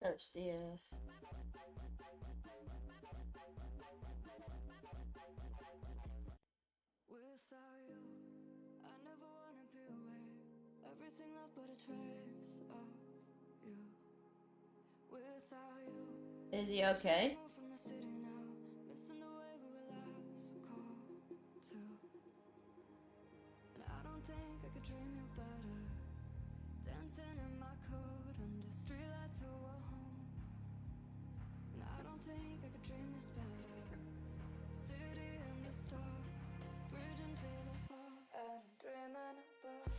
Thirsty ass. Without you, I never wanna be away. Everything left but a trace of you. Without you, Is he wish I could okay? move from the city now. Missing the way we were last called to. And I don't think I could dream you better. Dancing in my coat under streetlight to a home. And I don't think I could dream this better. City in the stars, bridge into the fog, and I'm dreaming about.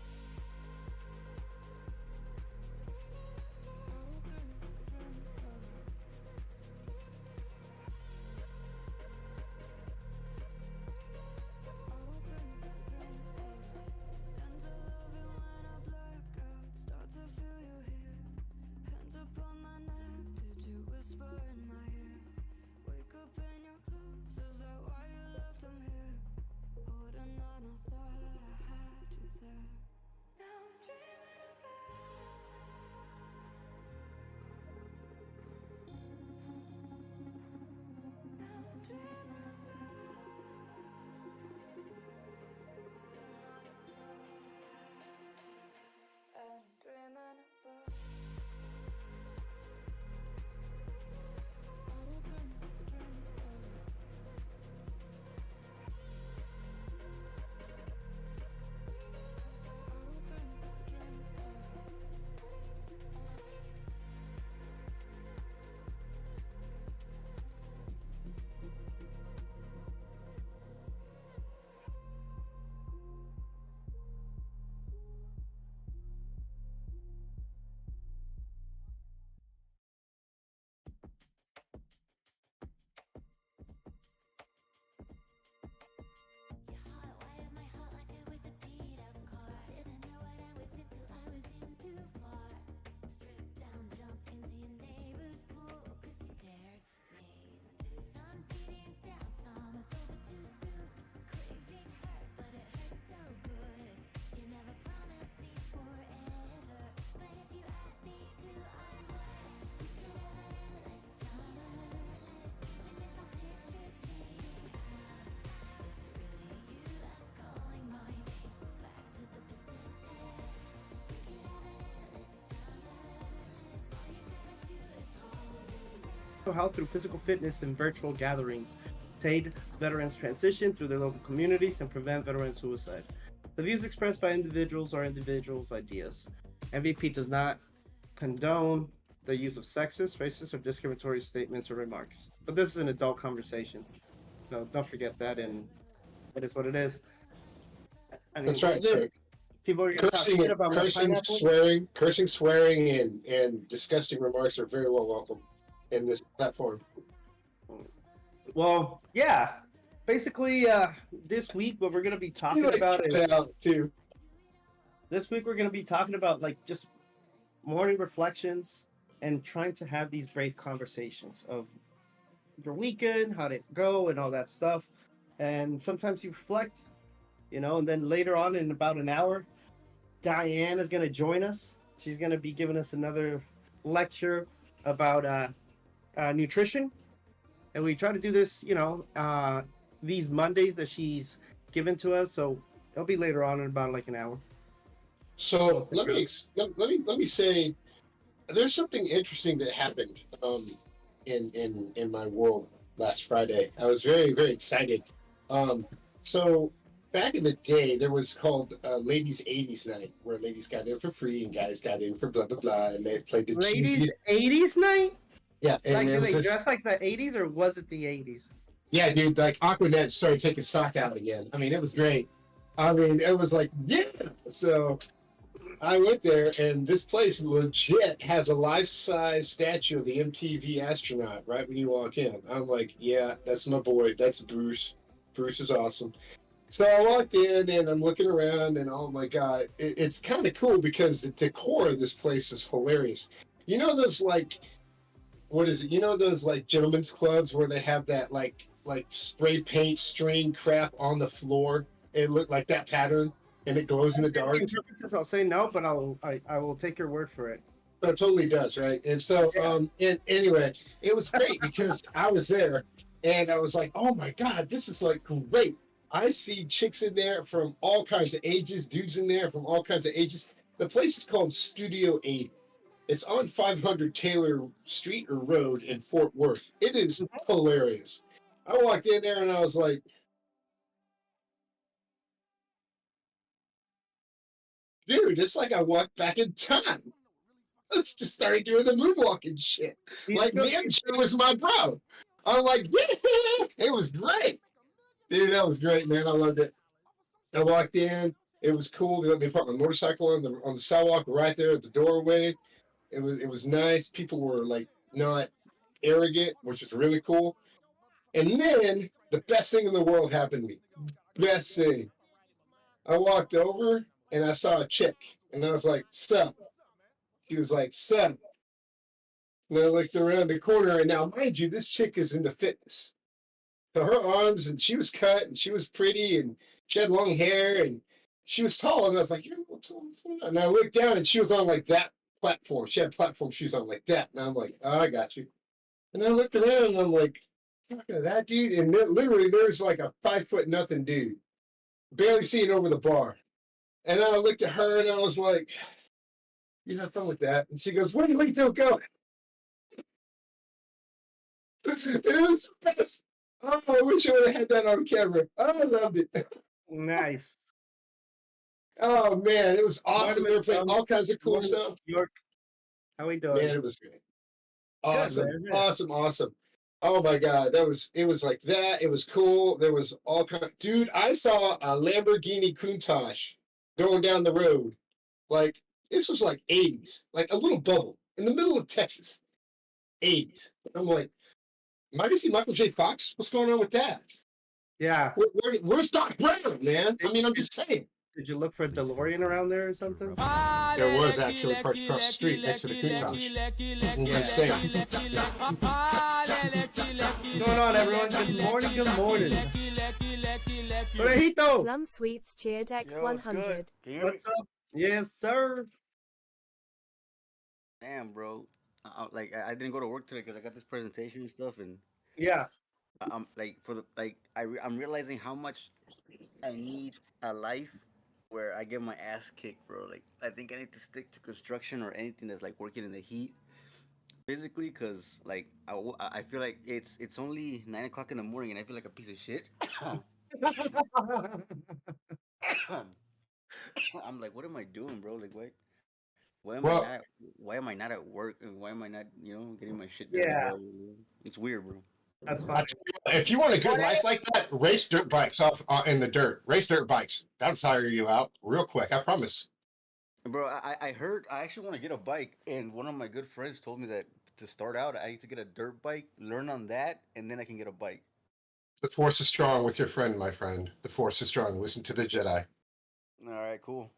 Health through physical fitness and virtual gatherings to aid veterans transition through their local communities and prevent veteran suicide. The views expressed by individuals are individuals' ideas. MVP does not condone the use of sexist, racist, or discriminatory statements or remarks. But this is an adult conversation, so don't forget that, and it is what it is. I mean, That's right. this So people are gonna talk shit about my pineapple. swearing, and disgusting remarks are very well welcome in this platform. Well, yeah. Basically, this week, what we're gonna be talking You like about cut is it out too. this week we're gonna be talking about like just morning reflections and trying to have these brave conversations of your weekend, how did it go, and all that stuff. And sometimes you reflect, and then later on in about an hour, Diane is gonna join us. She's gonna be giving us another lecture about nutrition, and we try to do this, these Mondays that she's given to us. So it'll be later on in about like an hour. So let me say, there's something interesting that happened in my world last Friday. I was very very excited. So back in the day, there was called Ladies '80s Night, where ladies got in for free and guys got in for blah blah blah, and they played the Ladies cheesiest. 80s night? Yeah, and Like, it did was they this. dress like the 80s or was it the 80s? Yeah, dude, like Aquanet started taking stock out again. I mean, it was great. I mean, it was like, yeah. So I went there, and this place legit has a life-size statue of the MTV astronaut right when you walk in. I'm like, yeah, that's my boy. That's Bruce. Bruce is awesome. So I walked in, and I'm looking around, and oh my god, it's kind of cool because the decor of this place is hilarious. You know those like what is it? You know those like gentlemen's clubs where they have that like spray paint string crap on the floor? It looked like that pattern, and it glows in the dark. Asking purposes, I'll say no, but I will take your word for it. So it totally does, right? And so, Yeah. and anyway, it was great because I was there and I was like, oh my God, this is like great. I see chicks in there from all kinds of ages, dudes in there from all kinds of ages. The place is called Studio 80. It's on 500 Taylor Street or Road in Fort Worth. It is hilarious. I walked in there and I was like, dude, it's like I walked back in time. Let's just started doing the moonwalking shit. Like You Mansion still, was my bro. I'm like, yeah, it was great. Dude, that was great, man. I loved it. I walked in. It was cool. They let me park my motorcycle on the sidewalk right there at the doorway. It was nice. People were like not arrogant, which is really cool. And then the best thing in the world happened to me. Best thing. I walked over and I saw a chick, and I was like, "Sup?" She was like, "Sup?" And I looked around the corner, and now, mind you, this chick is into fitness. So her arms, and she was cut, and she was pretty, and she had long hair, and she was tall. And I was like, what's going on? And I looked down, and she was on like that platform. She had platform shoes on like that. And I'm like, oh, I got you. And I looked around, and I'm like, talking to that dude, and literally there's like a 5 foot nothing dude, barely seeing over the bar. And I looked at her, and I was like, you have fun with that. And she goes, wait, don't go. It was the best. Oh, I wish I would have had that on camera. Oh, I loved it. nice. Oh man, it was awesome. Morning, They were playing all kinds of cool morning, stuff. York. How we Man, doing? it was great. Good, Awesome, man. Yeah. awesome. Oh my god, it was like that. It was cool. There was all kind. Dude, I saw a Lamborghini Countach going down the road. Like this was like 80s, like a little bubble in the middle of Texas. 80s. I'm like, am I gonna see Michael J. Fox? What's going on with that? Yeah. Where's Doc Brown, man? I Did, mean, I'm did, just saying. did you look for a DeLorean around there or something? There was actually parked across the street next to the Countach. I'm just Yeah. saying. What's going on, everyone? Good morning. Good morning. Corejito, Plum Sweets cheered Yo, it's good. X100. Can you hear me? what's up? Yes, sir. Damn, bro. I didn't go to work today because I got this presentation and stuff, and Yeah. I'm like for the like I'm realizing how much I need a life where I get my ass kicked, bro. Like I think I need to stick to construction or anything that's like working in the heat physically, cause like I feel like it's only 9 o'clock in the morning and I feel like a piece of shit. I'm like, what am I doing, bro? Like, why am I Well, not why am I not at work and why am I not, getting my shit done, Yeah, bro? It's weird, bro. that's I funny. tell you what, if you want a good life like that, race dirt bikes off in the dirt. Race dirt bikes. That'll tire you out real quick. I promise. Bro, I heard I actually want to get a bike, and one of my good friends told me that to start out I need to get a dirt bike, learn on that, and then I can get a bike. The force is strong with your friend, my friend. The force is strong. Listen to the Jedi. All right, cool.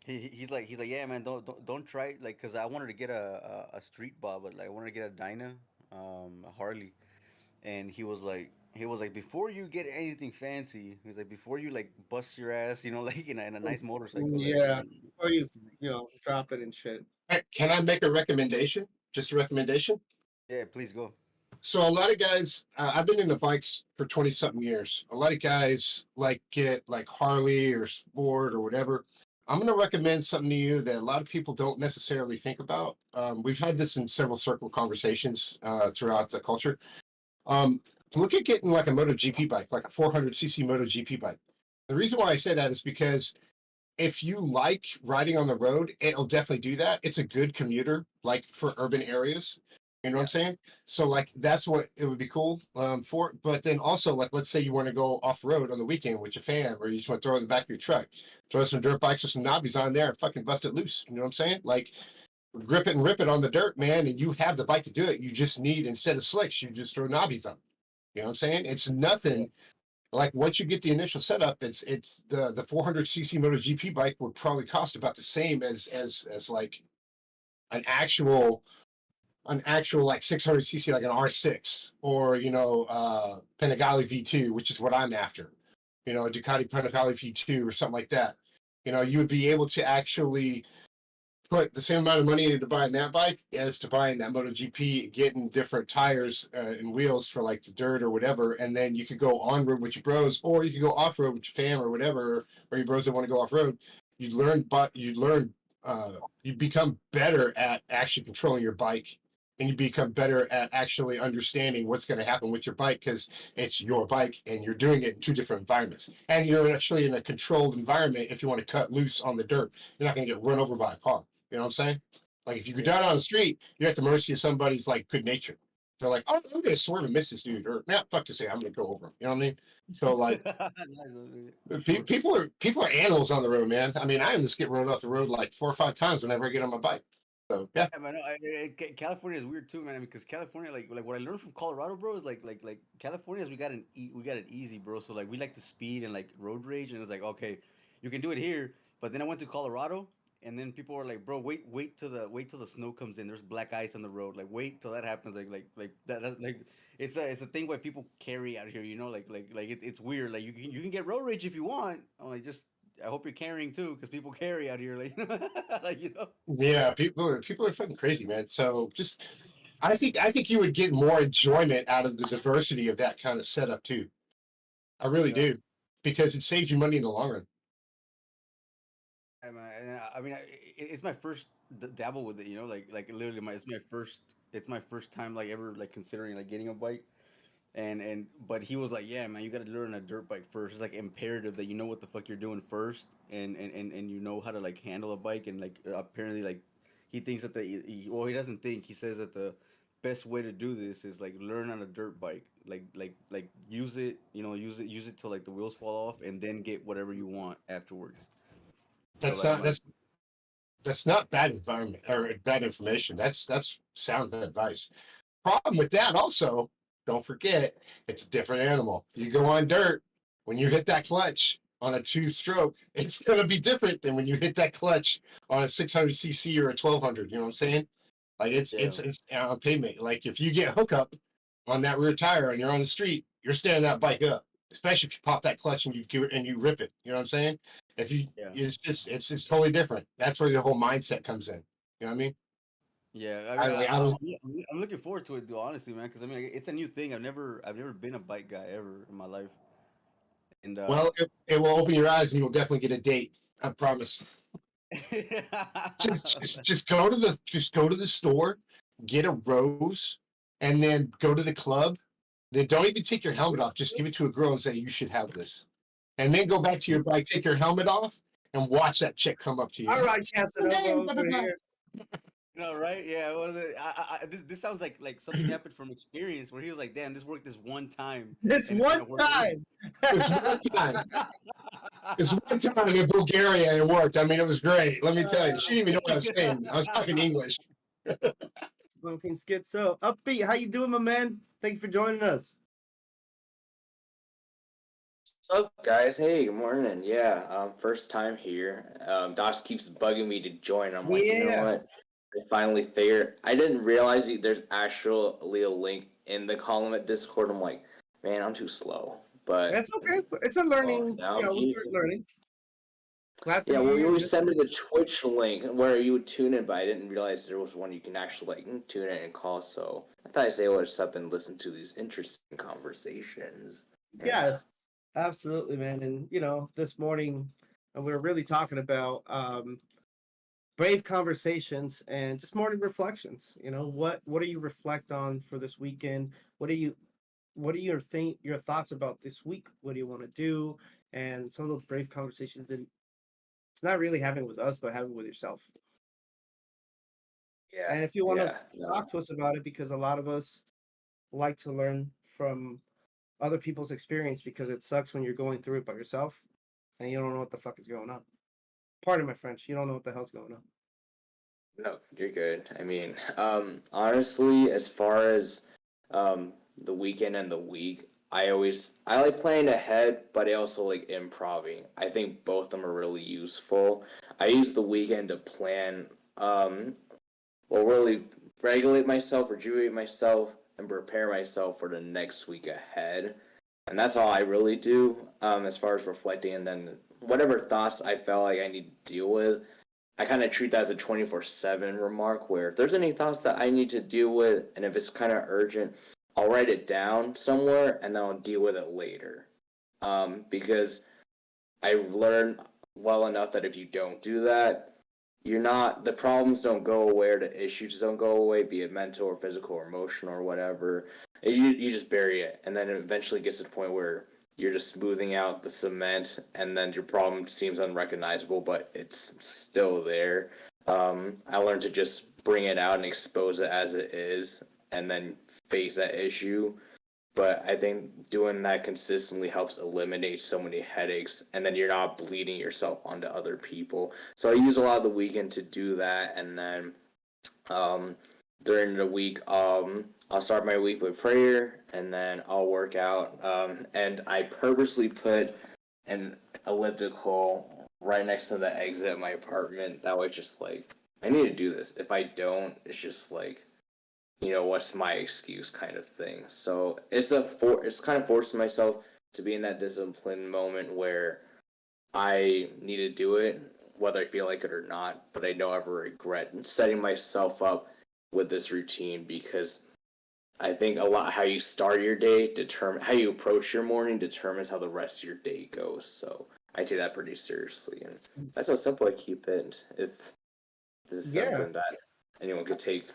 He's like, yeah, man, don't try it, like, cause I wanted to get a street bob, but like I wanted to get a Dyna, a Harley, and he was like, before you get anything fancy, he's like, before you like bust your ass, like in a nice motorcycle, like, Yeah. Or you drop it and shit. Hey, can I make a recommendation? Just a recommendation. yeah, please go. So a lot of guys, I've been in the bikes for 20 something years. A lot of guys like get like Harley or Sport or whatever. I'm going to recommend something to you that a lot of people don't necessarily think about. We've had this in several circle conversations throughout the culture. Um, Look at getting like a MotoGP bike, like a 400cc MotoGP bike. The reason why I say that is because if you like riding on the road, it'll definitely do that. It's a good commuter, like for urban areas. You know what I'm Yeah, saying? So like that's what it would be cool for. But then also like let's say you want to go off road on the weekend with your fam, or you just want to throw it in the back of your truck, throw some dirt bikes or some knobbies on there, and fucking bust it loose. You know what I'm saying? Like grip it and rip it on the dirt, man, and you have the bike to do it. You just need instead of slicks, you just throw knobbies on. You know what I'm saying? It's yeah, nothing like once you get the initial setup, it's the 400cc MotoGP bike would probably cost about the same as like an actual like 600cc like an R6 or Panigale V2, which is what I'm after. A Ducati Panigale V2 or something like that. You would be able to actually put the same amount of money into buying that bike as to buying that MotoGP, getting different tires and wheels for like the dirt or whatever, and then you could go on road with your bros, or you could go off road with your fam or whatever, or your bros that want to go off road. You'd learn, but you'd become better at actually controlling your bike, and you become better at actually understanding what's going to happen with your bike because it's your bike and you're doing it in two different environments, and you're actually in a controlled environment. If you want to cut loose on the dirt, you're not going to get run over by a car. You know what I'm saying? Like if you go Yeah. down on the street, you're at the mercy of somebody's like good nature. They're like, oh, I'm gonna swerve and miss this dude, or nah, fuck this thing, I'm gonna go over him. You know what I mean? So like, For sure. people are animals on the road, man. I mean, I almost get run off the road like 4 or 5 times whenever I get on my bike. So yeah, Yeah, man, California is weird too, man. Because California, like what I learned from Colorado, bro, is like California is we got it easy, bro. So like we like to speed and like road rage, and it's like okay, you can do it here. But then I went to Colorado, and then people were like, bro, wait till the snow comes in. There's black ice on the road. Like wait till that happens. Like it's a thing where people carry out here. You know, it's weird. Like you can get road rage if you want. I'm like just. I hope you're carrying too, because people carry out here, like you know. yeah, people are fucking crazy, man. So just, I think you would get more enjoyment out of the diversity of that kind of setup too. I really Yeah. do, because it saves you money in the long run. I mean, it's my first dabble with it. You know, like literally, it's my first time like ever like considering like getting a bike. But he was like, yeah, man, you got to learn a dirt bike first. It's like imperative that you know what the fuck you're doing first, and you know how to like handle a bike. And like apparently, like he thinks that well, he doesn't think. He says that the best way to do this is like learn on a dirt bike, like use it, use it till like the wheels fall off, and then get whatever you want afterwards. So That's like I'm not like, that's not bad environment or bad information. That's sound advice. Problem with that also, don't forget, it's a different animal. You go on dirt, when you hit that clutch on a two-stroke, it's gonna be different than when you hit that clutch on a 600cc or a 1200. You know what I'm saying? Like yeah, it's on pavement. Like if you get hookup on that rear tire and you're on the street, you're standing that bike up. Especially if you pop that clutch and you give it and you rip it. You know what I'm saying? If you, yeah. it's totally different. That's where the whole mindset comes in. You know what I mean? Yeah, I I mean, like I was I'm looking forward to it, though. Honestly, man, because I mean, it's a new thing. I've never been a bike guy ever in my life, and Well, it will open your eyes and you'll definitely get a date. I promise. Just go to the store, get a rose, and then go to the club. Then don't even take your helmet off. Just give it to a girl and say you should have this. And then go back to your bike, take your helmet off, and watch that chick come up to you. All right, Casanova Hey, over here. right? Yeah, well, this sounds like something happened from experience where he was like, "Damn, this worked this one time, This and it's one gonna work." time. This one time, this one time in Bulgaria, it worked. I mean, it was great. Let me tell you, she didn't even know what I was saying. I was talking English. Smoking schizo. Upbeat, how you doing, my man? Thank you for joining us. What's up, guys? Hey, good morning. Yeah, first time here. Dosh keeps bugging me to join. I'm like, you know Yeah, what? I finally figured. I didn't realize there's actually a link in the column at Discord. I'm like, man, I'm too slow. But that's okay. It's a well, learning. now You I'm know, we'll start here. learning. Glad to Yeah, hear well, you you're always good. send me the Twitch link where you would tune in, but I didn't realize there was one you can actually like tune in and call. So I thought I'd say what's up and listen to these interesting conversations. Yeah. Yes, absolutely, man. And this morning we were really talking about brave conversations and just morning reflections. What do you reflect on for this weekend? What are your thoughts about this week? What do you want to do? And some of those brave conversations that it's not really having with us, but having with yourself. Yeah, And if you want to yeah, no. talk to us about it, because a lot of us like to learn from other people's experience, because it sucks when you're going through it by yourself and you don't know what the fuck is going on. Pardon my French. You don't know what the hell's going on. No, you're good. I mean, honestly, as far as the weekend and the week, I like playing ahead, but I also like improving. I think both of them are really useful. I use the weekend to plan, well, really regulate myself, rejuvenate myself, and prepare myself for the next week ahead. And that's all I really do, as far as reflecting, and then whatever thoughts I felt like I need to deal with, I kind of treat that as a 24/7 remark where if there's any thoughts that I need to deal with, and if it's kind of urgent, I'll write it down somewhere and then I'll deal with it later. Because I've learned well enough that if you don't do that, the problems don't go away or the issues don't go away, be it mental or physical or emotional or whatever. You just bury it, and then it eventually gets to the point where you're just smoothing out the cement, and then your problem seems unrecognizable, but it's still there. I learned to just bring it out and expose it as it is, and then face that issue. But I think doing that consistently helps eliminate so many headaches, and then you're not bleeding yourself onto other people. So I use a lot of the weekend to do that, and then um, during the week, I'll start my week with prayer, and then I'll work out. And I purposely put an elliptical right next to the exit of my apartment. That way, it's just like I need to do this. If I don't, it's just like what's my excuse kind of thing. So it's kind of forcing myself to be in that disciplined moment where I need to do it, whether I feel like it or not, but I don't ever regret setting myself up with this routine because I think a lot how you start your day determine how you approach your morning determines how the rest of your day goes. So I take that pretty seriously, and that's how simple I keep it. If this is Yeah, something that anyone could take.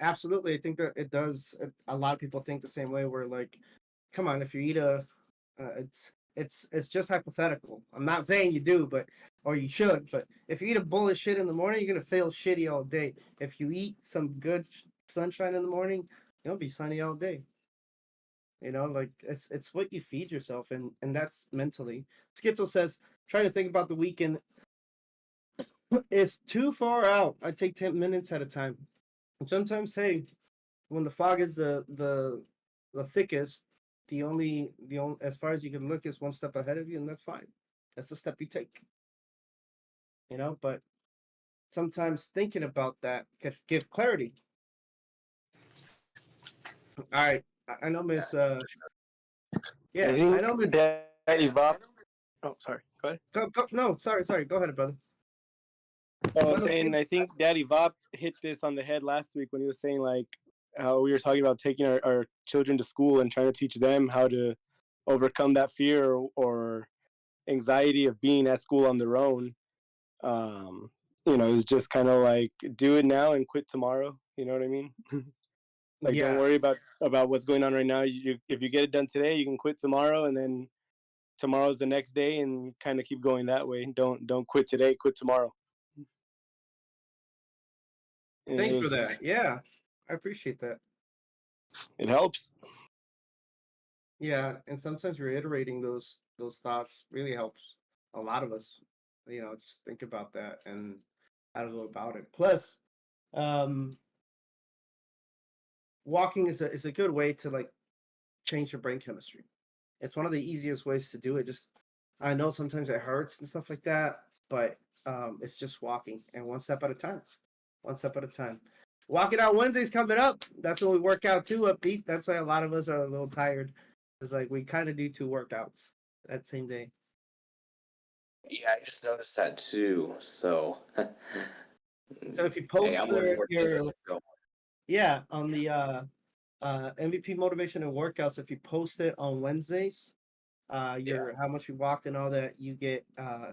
absolutely. I think that it does. A lot of people think the same way. Where like, come on, if you eat it's just hypothetical. I'm not saying you do, but or you should. But if you eat a bowl of shit in the morning, you're gonna feel shitty all day. If you eat some good sunshine in the morning, you'll be sunny all day. Like it's what you feed yourself, and that's mentally. Schizo says, trying to think about the weekend is too far out. I take 10 minutes at a time. And sometimes, hey, when the fog is the thickest, the only as far as you can look is one step ahead of you, and that's fine. That's the step you take. But sometimes thinking about that can give clarity. All right, I know Miss. I Yeah, I think know Miss. that Ivab. Oh, sorry. Go ahead. Go. No, sorry. Go ahead, brother. I was Bueno, saying, sí. I think Daddy Vop hit this on the head last week when he was saying like how we were talking about taking our children to school and trying to teach them how to overcome that fear or anxiety of being at school on their own. Um, it's just kind of like do it now and quit tomorrow. You know what I mean? Like don't Yeah, worry about what's going on right now. If you get it done today, you can quit tomorrow, and then tomorrow's the next day, and kind of keep going that way. Don't quit today, quit tomorrow. And thanks for that. Yeah, I appreciate that. it helps. Yeah, and sometimes reiterating those thoughts really helps a lot of us. Just think about that and how to go about it. Plus, um, walking is a good way to like change your brain chemistry. It's one of the easiest ways to do it. Just I know sometimes it hurts and stuff like that, but it's just walking and one step at a time. One step at a time. Walking out Wednesday's coming up. That's when we work out too, upbeat. That's why a lot of us are a little tired. It's like we kind of do two workouts that same day. Yeah, I just noticed that too. So, So if you hey, post I'm learning more things as I go. yeah, on the MVP motivation and workouts, if you post it on Wednesdays, Yeah. your how much you walked and all that, you get uh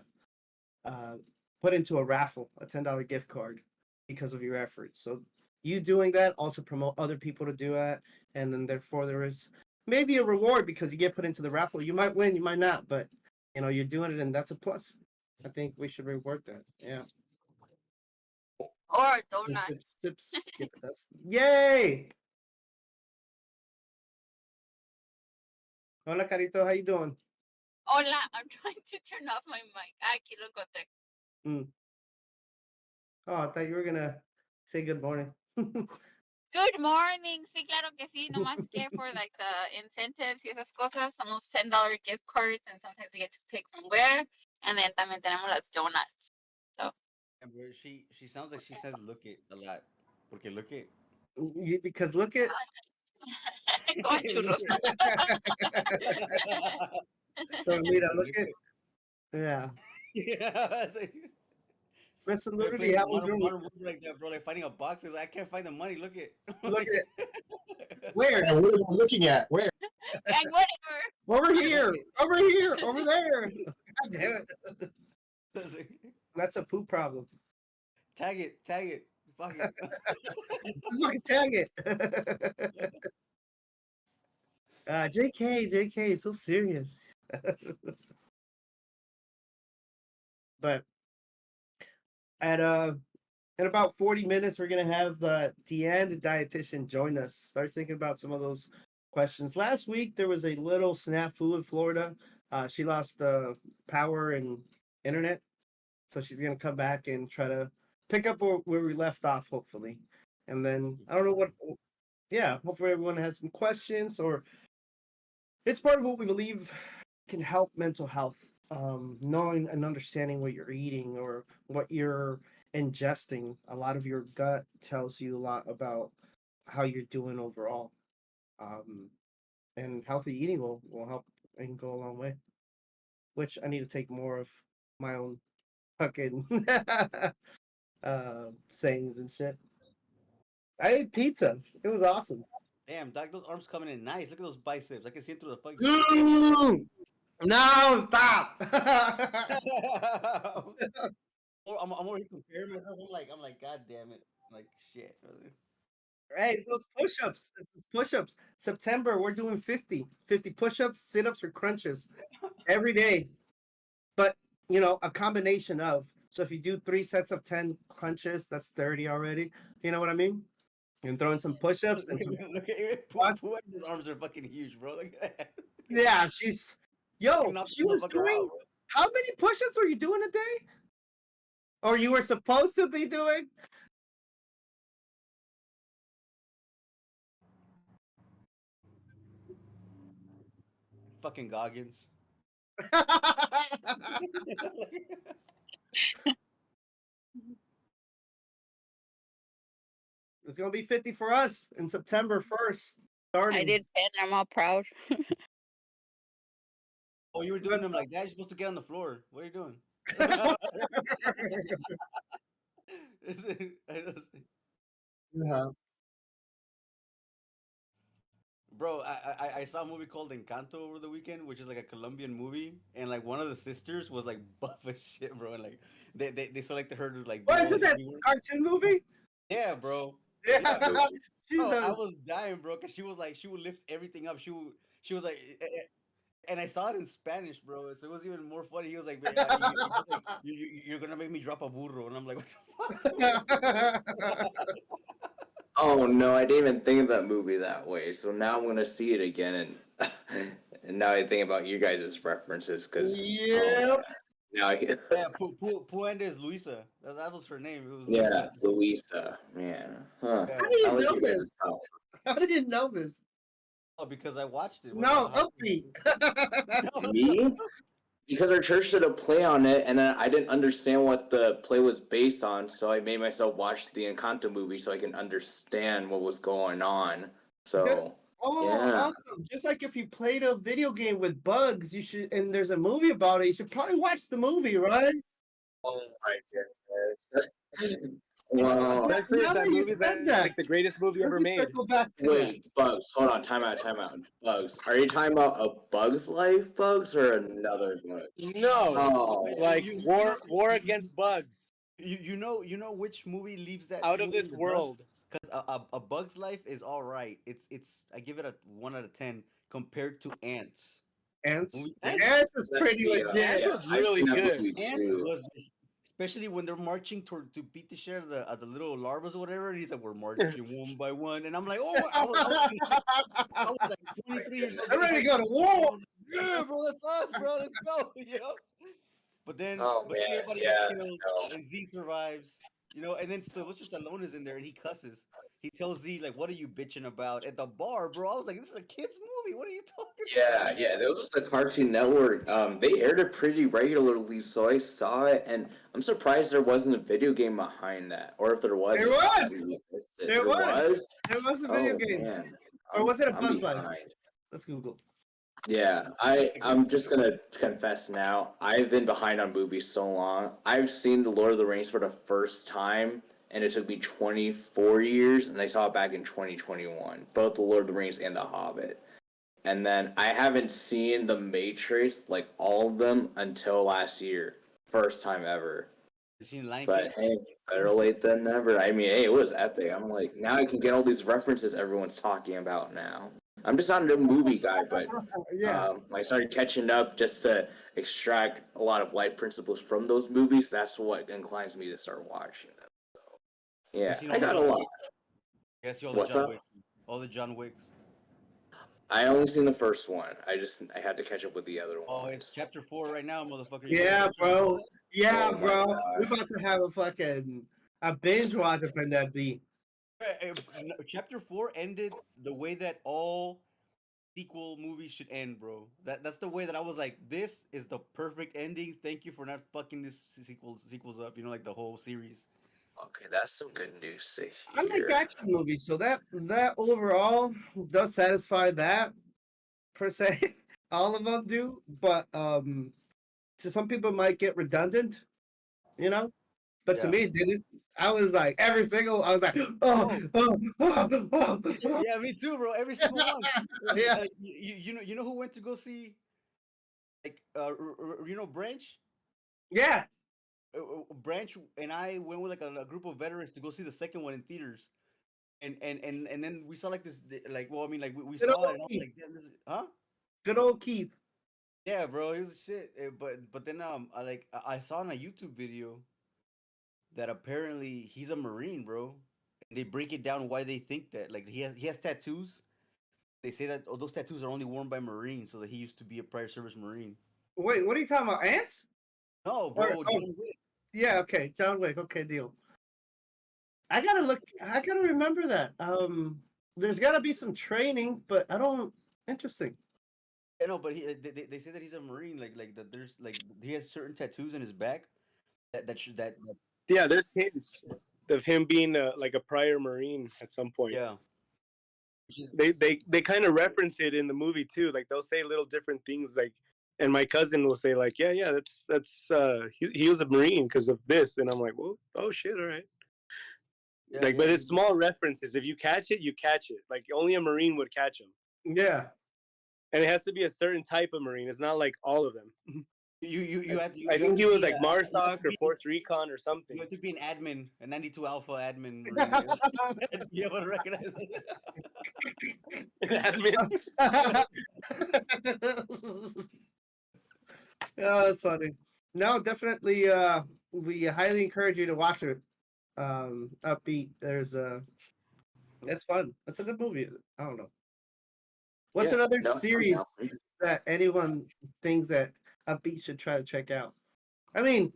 put into a raffle, a $10 gift card because of your efforts. So you doing that also promote other people to do that, and then therefore there is maybe a reward because you get put into the raffle. You might win, you might not, but you're doing it, and that's a plus. I think we should reward that. Yeah. Or And donuts. sips. Get the best. Yay! Hola, Carito. How you doing? Hola, I'm trying to turn off my mic. Aquí lo encontré. Mm. Oh, I thought you were gonna say good morning. Good morning. Sí, claro que sí. Nomás que for like the incentives y esas cosas, son los $10 gift cards, and sometimes we get to pick from where. And then también tenemos las donuts. So, And where she sounds like she says "look it" a lot. Porque look it. Because look at como churros. so Mira, Porque look look at it. yeah. Yeah. Mr. We're Nudity, playing how was your week? modern warfare like that, bro. Like fighting a box. I can't find the money. Look it. Look at where? And what am I looking at? Where? And whatever. Over here, over here, over there. God damn it. That's a poop problem. Tag it. Fuck it. Just fucking tag it. JK, so serious. But at in about 40 minutes, we're gonna have Deanne, the dietitian, join us. Start thinking about some of those questions. Last week there was a little snafu in Florida. She lost power and internet, so she's gonna come back and try to pick up where we left off, hopefully. And then I don't know what. Yeah, hopefully everyone has some questions, or it's part of what we believe can help mental health. Knowing and understanding what you're eating or what you're ingesting, a lot of your gut tells you a lot about how you're doing overall. And healthy eating will help and go a long way. Which I need to take more of my own fucking sayings and shit. I ate pizza. It was awesome. Damn, Doc, those arms coming in nice. Look at those biceps. I can see it through the fucking. No, stop. I'm already comparing myself. I'm like, God damn it. I'm like, shit. Hey, so it's push-ups. It's push-ups. September, we're doing 50 push-ups, sit-ups, or crunches every day. But, a combination of. So if you do 3 sets of 10 crunches, that's 30 already. You know what I mean? You can throw in some push-ups and some. Look at his arms are fucking huge, bro. Look at that. Yeah, she's. Yo, she was doing. Out, how many push-ups were you doing a day? Or you were supposed to be doing? Fucking Goggins. It's gonna be 50 for us in September 1st. Starting. I did 10. I'm all proud. Oh, you were doing them like that? You're supposed to get on the floor. What are you doing? Bro, I saw a movie called Encanto over the weekend, which is like a Colombian movie, and like one of the sisters was like buff as shit, bro, and like they selected her to like. What is it, that cartoon movie? Yeah, bro. Yeah, bro, I was dying, bro, because she would lift everything up. She was like, and I saw it in Spanish, bro, so it was even more funny. He was like, you're gonna make me drop a burro, and I'm like, what the fuck? Oh no, I didn't even think of that movie that way. So now I'm gonna see it again, and now I think about you guys' references because now I get. Yeah, Puende is Luisa. That was her name. It was Luisa. Yeah, Luisa. Man, huh? How do you know this? How did you know this? Oh, because I watched it. No, Upbeat. Me? Because our church did a play on it, and then I didn't understand what the play was based on, so I made myself watch the Encanto movie so I can understand what was going on. So, awesome! Just like if you played a video game with bugs, you should, and there's a movie about it, you should probably watch the movie, right? Oh my goodness! Wow. That's it. That movie's like the greatest movie ever made. Wait, Bugs. Hold on. Time out. Bugs. Are you talking about A Bug's Life, Bugs, or another Bugs? No. Oh. Like War Against Bugs. You know which movie leaves that Out of This World? Because a Bug's Life is all right. It's I give it a 1 out of 10 compared to Ants. Ants is pretty legit. Ants was really good. Especially when they're marching to beat the shit out of the little larvas or whatever, and he's like, "We're marching one by one," and I'm like, "Oh, I was like 23 years old. I'm ready to go to war. Yeah, bro, that's us, bro. Let's go." But then, everybody gets killed, and Z survives. And then Sylvester Stallone is in there, and he cusses. He tells Z, like, "What are you bitching about?" At the bar, bro. I was like, "This is a kid's movie. What are you talking about?" Yeah. That was the Cartoon Network. They aired it pretty regularly, so I saw it, and I'm surprised there wasn't a video game behind that, or if there was. There was. There was a video game. Man. Or was it a Bug's Life? Let's Google. Yeah, I'm just gonna confess now. I've been behind on movies so long. I've seen The Lord of the Rings for the first time, and it took me 24 years, and I saw it back in 2021. Both The Lord of the Rings and The Hobbit. And then I haven't seen The Matrix, like all of them, until last year. First time ever. You seen Lion But King? hey, better late than never. I mean, hey, it was epic. I'm like, now I can get all these references everyone's talking about now. I'm just not a movie guy, but Yeah. I started catching up just to extract a lot of life principles from those movies. That's what inclines me to start watching them. You Yeah, seen I all the got a John lot. Wicks? Yeah, I see all the What's John up? Wicks. All the John Wicks. I only seen the first one. I had to catch up with the other Oh, it's ones. chapter 4 right now, motherfucker. You gotta Yeah, catch up. bro. Yeah, Oh my bro. We gosh. about to have a binge watch up in that beat. Chapter 4 ended the way that all sequel movies should end, bro. That's the way that I was like, this is the perfect ending. Thank you for not fucking this sequels up. You know, like the whole series. Okay, that's some good news to I like hear. action movies, so that overall does satisfy that per se. All of them do, but to some people it might get redundant, you know. But to Yeah. me, it didn't. I was like every single. I was like, oh, Oh, oh. yeah, me too, bro. Every single one. Yeah, You know who went to go see like you know Branch? yeah. Branch and I went with like a group of veterans to go see the second one in theaters. And then we saw like this like well I mean like we Good saw it old and I was Keith. like damn this is, huh. Good old Keith. Yeah, bro, he was shit. But then I saw in a YouTube video that apparently he's a Marine, bro. And they break it down why they think that. Like he has tattoos. They say that those tattoos are only worn by Marines, so that he used to be a prior service Marine. Wait, what are you talking about? Ants? No, Or bro, oh, John Wick. yeah, okay, John Wick. Okay, deal. I gotta look. I gotta remember that. There's gotta be some training, but I don't. Interesting. Yeah, no, but they say that he's a Marine. Like that. There's like he has certain tattoos in his back that Yeah, there's hints of him being like a prior Marine at some point. yeah. Which is They kind of reference it in the movie too. Like they'll say little different things. Like, and my cousin will say like, yeah, that's he was a Marine because of this, and I'm like, well, oh shit, all right. yeah, Like, yeah. but it's small references. If you catch it, you catch it. Like only a Marine would catch them, Yeah. and it has to be a certain type of Marine. It's not like all of them. I You have think to he was be like you have Marsoc to or be Force Recon or you something. have to be an admin, a 92 Alpha admin Marine. To be able to recognize. Admin. Oh, that's funny. No, definitely. We highly encourage you to watch it. Upbeat. It's fun. It's a good movie. I don't know. What's Yeah, another no, I'm series down. that anyone thinks that Upbeat should try to check out? I mean,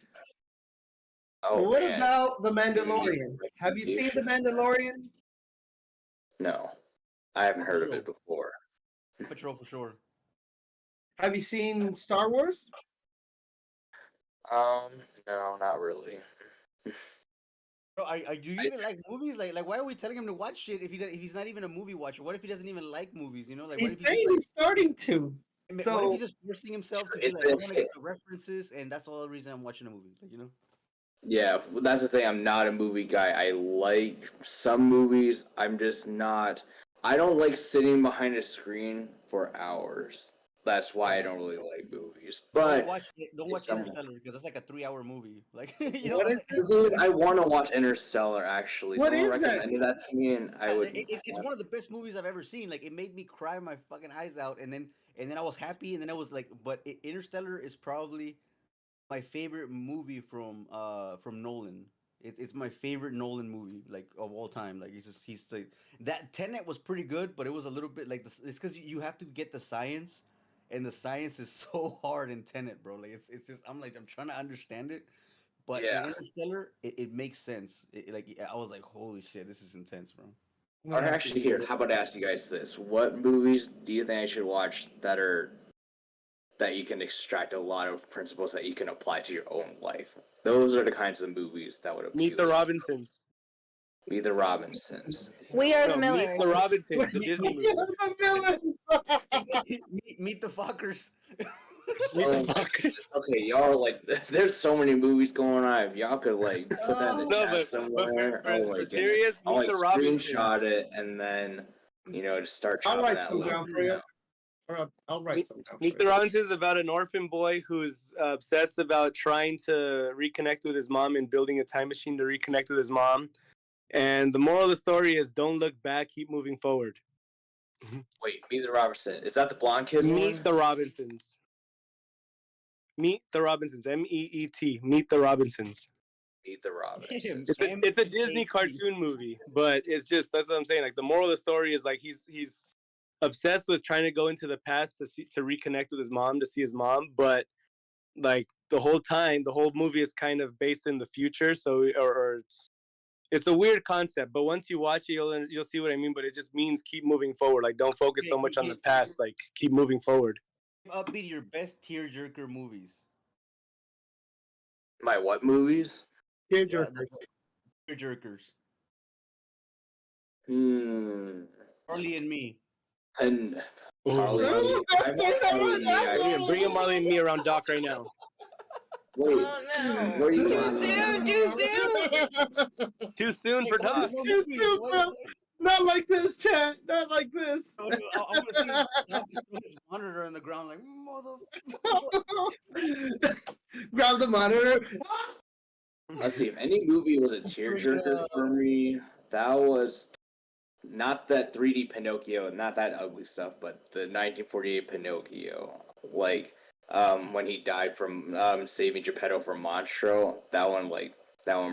Oh what man, about The movies Mandalorian? Have you seen The recommendations. Mandalorian? No, I haven't heard of it Patrol, before. Patrol for sure. Have you seen Star Wars? Um, no, not really. Bro, do you I, even like movies? Like, why are we telling him to watch shit if he's not even a movie watcher? What if he doesn't even like movies? You know, like, what He's if he's just saying like, he's starting to. what if So he's just forcing himself to be it's like, I been want to get the references, and that's all the reason I'm watching a movie. Like, you know? yeah. That's the thing. I'm not a movie guy. I like some movies. I'm just not. I don't like sitting behind a screen for hours. That's why I Yeah. don't really like movies. Don't But watch don't if watch someone, Interstellar because that's like a 3 hour movie. Like, you know, what is the this? thing is, I want to watch Interstellar. Actually, What someone is that? recommended that to me, and I would it's watch. one of the best movies I've ever seen. Like, it made me cry my fucking eyes out, and then I was happy, and then I was like, but Interstellar is probably my favorite movie from Nolan. It's my favorite Nolan movie like of all time. Like he's like that Tenet was pretty good, but it was a little bit like this. It's because you have to get the science, and the science is so hard in Tenet, bro. Like it's just I'm trying to understand it, but in Yeah. Interstellar it makes sense. Like I was like, holy shit, this is intense, bro. I'm Or gonna have to actually, look here, it how up. about I ask you guys this? What movies do you think I should watch that you can extract a lot of principles that you can apply to your own life? Those are the kinds of movies that would Meet appeal the to me. Robinsons. Meet the Robinsons. We Are the No, Meet Millers. the Robinsons, the Meet, Disney meet, movie. meet the Fockers. Meet the Oh my Fockers. Okay, y'all like there's so many movies going on. If y'all could like put that in the No, chat but somewhere, oh my for goodness. serious, I'll Meet like the screenshot Robinsons. it and then just start I'll chopping write that some link down for you. down. Or I'll write Meet, some down Meet for the you. Robinsons is about an orphan boy who's obsessed about trying to reconnect with his mom and building a time machine to reconnect with his mom. And the moral of the story is don't look back, keep moving forward. Wait, Meet the Robinson. Is that the blonde kid Meet one? the Robinsons. Meet the Robinsons. MEET. Meet the Robinsons. Meet the Robinsons. It's a Disney cartoon movie, but it's just that's what I'm saying. Like the moral of the story is like he's obsessed with trying to go into the past to reconnect with his mom to see his mom, but like the whole time, the whole movie is kind of based in the future. So or it's a weird concept, but once you watch it, you'll see what I mean. But it just means keep moving forward. Like don't focus so much on the past. Like keep moving forward. Upbeat your best tearjerker movies. My what movies? Here's Yeah, your the tearjerkers. Marley and Me. And Marley and Me. Don't I've say watched that Marley and Me. right Bring a Marley and Me around Doc right now. Wait, Oh no. where are you Too going? soon, too soon. Too soon for Doc. Too soon, bro. Not like this, chat. Not like this. I want to see his monitor on the ground, like mother. Grab the monitor. Let's see. If any movie was a tearjerker for me, that was not that 3D Pinocchio, not that ugly stuff, but the 1948 Pinocchio. Like, when he died from saving Geppetto from Monstro, that one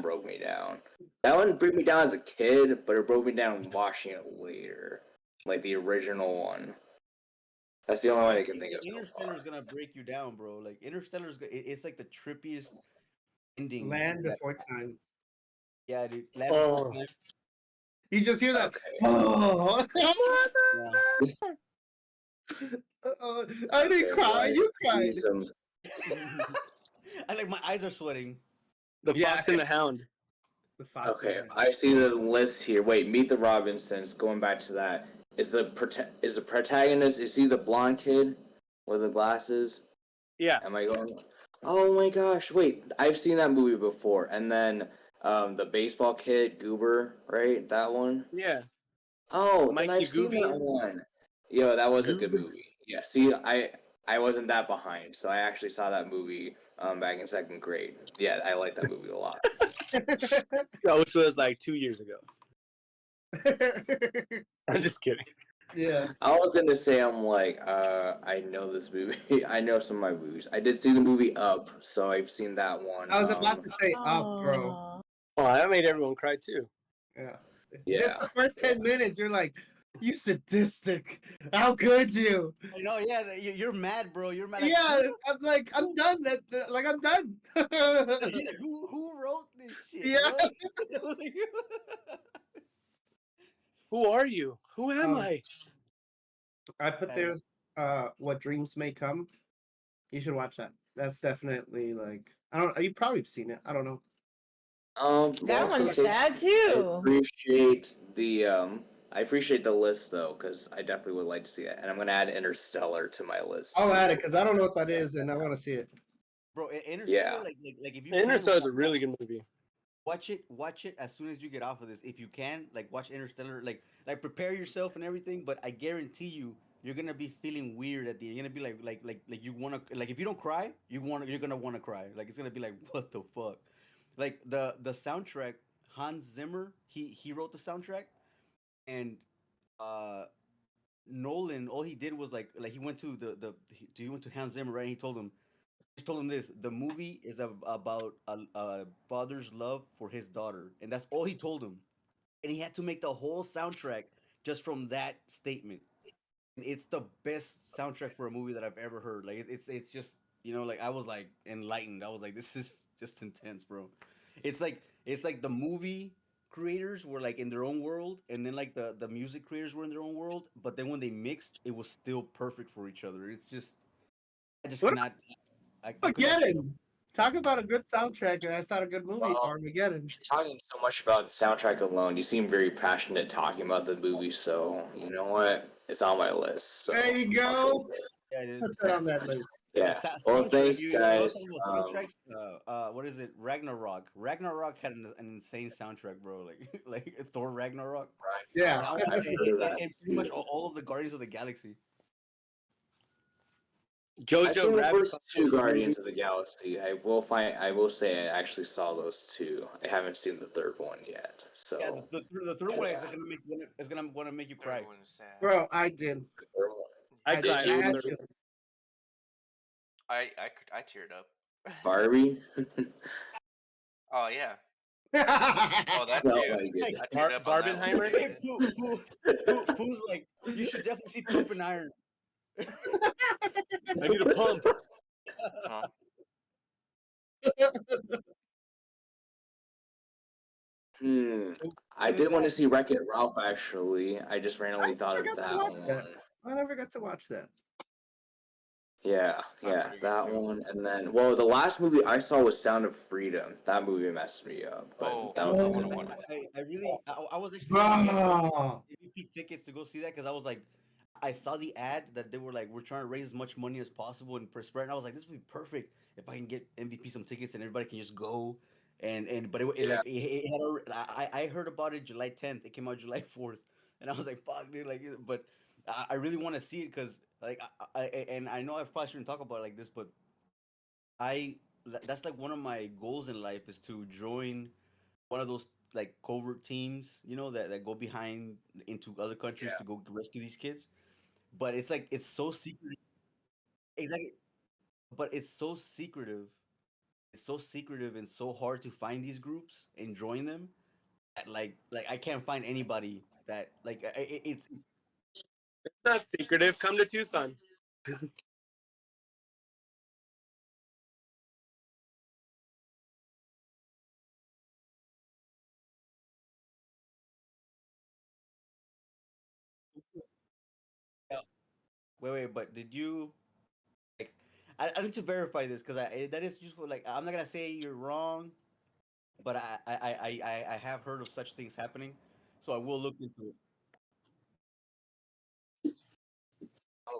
broke me down. That one broke me down as a kid, but it broke me down watching it later, like the original one. That's the only one I can think of so Interstellar far. is gonna break you down, bro. Like Interstellar is, it's like the trippiest ending. Land before time. Yeah, dude. Land Oh. before time. You just hear that. Okay. Oh. I didn't Okay, cry. well, You I cried. see some. I like my eyes are sweating. The Yeah, Fox and the Hound. The Fox Okay, Man. I see the list here. Wait, Meet the Robinsons. Going back to that, is the protagonist? Is he the blonde kid with the glasses? Yeah. Am I going? Oh my gosh! Wait, I've seen that movie before. And then the baseball kid, Goober, right? That one. Yeah. Oh, then Mikey I've seen Gooby. that one. Yo, that was a good Goober. movie. Yeah. See, I wasn't that behind, so I actually saw that movie back in second grade. Yeah, I like that movie a lot. Which was like 2 years ago. I'm just kidding. Yeah. I was gonna say I know this movie. I know some of my movies. I did see the movie Up, so I've seen that one. I was about to say up, bro. Aw. Oh, that made everyone cry too. Yeah. Yeah. Just the first 10 minutes, you're like, you sadistic. How could you? I know, yeah. You're mad, bro. You're mad. Like, Yeah, I'm like, I'm done. Like, I'm done. who wrote this shit? Yeah. Bro? Who are you? Who am I? I put there, What Dreams May Come. You should watch that. That's definitely like, I don't. You probably have seen it. I don't know. That well, one's so sad I too. appreciate the list though, because I definitely would like to see it, and I'm gonna add Interstellar to my list. I'll add it because I don't know what that is, and I want to see it. Bro, Interstellar, Yeah. like if you Interstellar is can, a really good movie. watch it as soon as you get off of this. If you can, like watch Interstellar, like prepare yourself and everything. But I guarantee you're gonna be feeling weird at the end. You're gonna be like you wanna, like if you don't cry, you're gonna wanna cry. Like it's gonna be like what the fuck. Like the soundtrack, Hans Zimmer, he wrote the soundtrack, and uh Nolan, all he did was like he went to he went to Hans Zimmer, right? And he told him this: the movie is about a father's love for his daughter, and that's all he told him. And he had to make the whole soundtrack just from that statement. And it's the best soundtrack for a movie that I've ever heard. Like it's just, like I was like enlightened. I was like, this is just intense, bro. It's like the movie creators were like in their own world, and then like the music creators were in their own world. But then when they mixed, it was still perfect for each other. It's just I just What? cannot. I could not Forget shut it. up. Talk about a good soundtrack, and I thought a good movie, Well, Armageddon. talking so much about the soundtrack alone, you seem very passionate talking about the movie. So you know what? It's on my list. There So you I'll take go. Yeah, dude. Put that on that list. yeah. Well, Soundtrack. thanks, You want to guys. talk about soundtracks? What is it? Ragnarok. Ragnarok had an insane soundtrack, bro. Like like Thor Ragnarok. Yeah. That one, I've heard of that and pretty much too. all of the Guardians of the Galaxy. I've Jojo seen the Rabbit first two was the movie. Guardians of the Galaxy. I will find. I will say I actually saw those two. I haven't seen the third one yet. Yeah, So the third one is yeah. gonna make is gonna want to make you Third cry. one's sad. Bro, I did. The third one. I I Did did. cried I in the you, had third to. I teared up. Barbie? Oh yeah. Oh, I that Felt too. like Like it. I teared up on that one Barbenheimer. too. Pooh's like, you should definitely see Poop and Iron. I need a pump. Oh, Hmm. I What is did want to that? see Wreck It Ralph actually. I just randomly thought never of got to that watch that. one. I never got to watch that. Yeah, that's yeah, pretty good that too. one. And then, well, the last movie I saw was Sound of Freedom. That movie messed me up, but Oh, that was I a want good to one. watch. I really, I was actually gonna get Bro. MVP tickets to go see that because I was like, I saw the ad that they were like, we're trying to raise as much money as possible and per spread, and I was like, this would be perfect if I can get MVP some tickets and everybody can just go. And but it Yeah, like it had I heard about it July 10th. It came out July 4th, and I was like, fuck, dude, like, but I really want to see it because like and I know I probably shouldn't talk about it like this, but I that's like one of my goals in life is to join one of those like covert teams, that go behind into other countries yeah, to go rescue these kids. But it's like it's so secret, exactly. But it's so secretive and so hard to find these groups and join them. That, like I can't find anybody that like it's It's not secretive. Come to Tucson. wait, but did you like? I need to verify this because that is useful. Like I'm not gonna say you're wrong, but I have heard of such things happening, so I will look into it.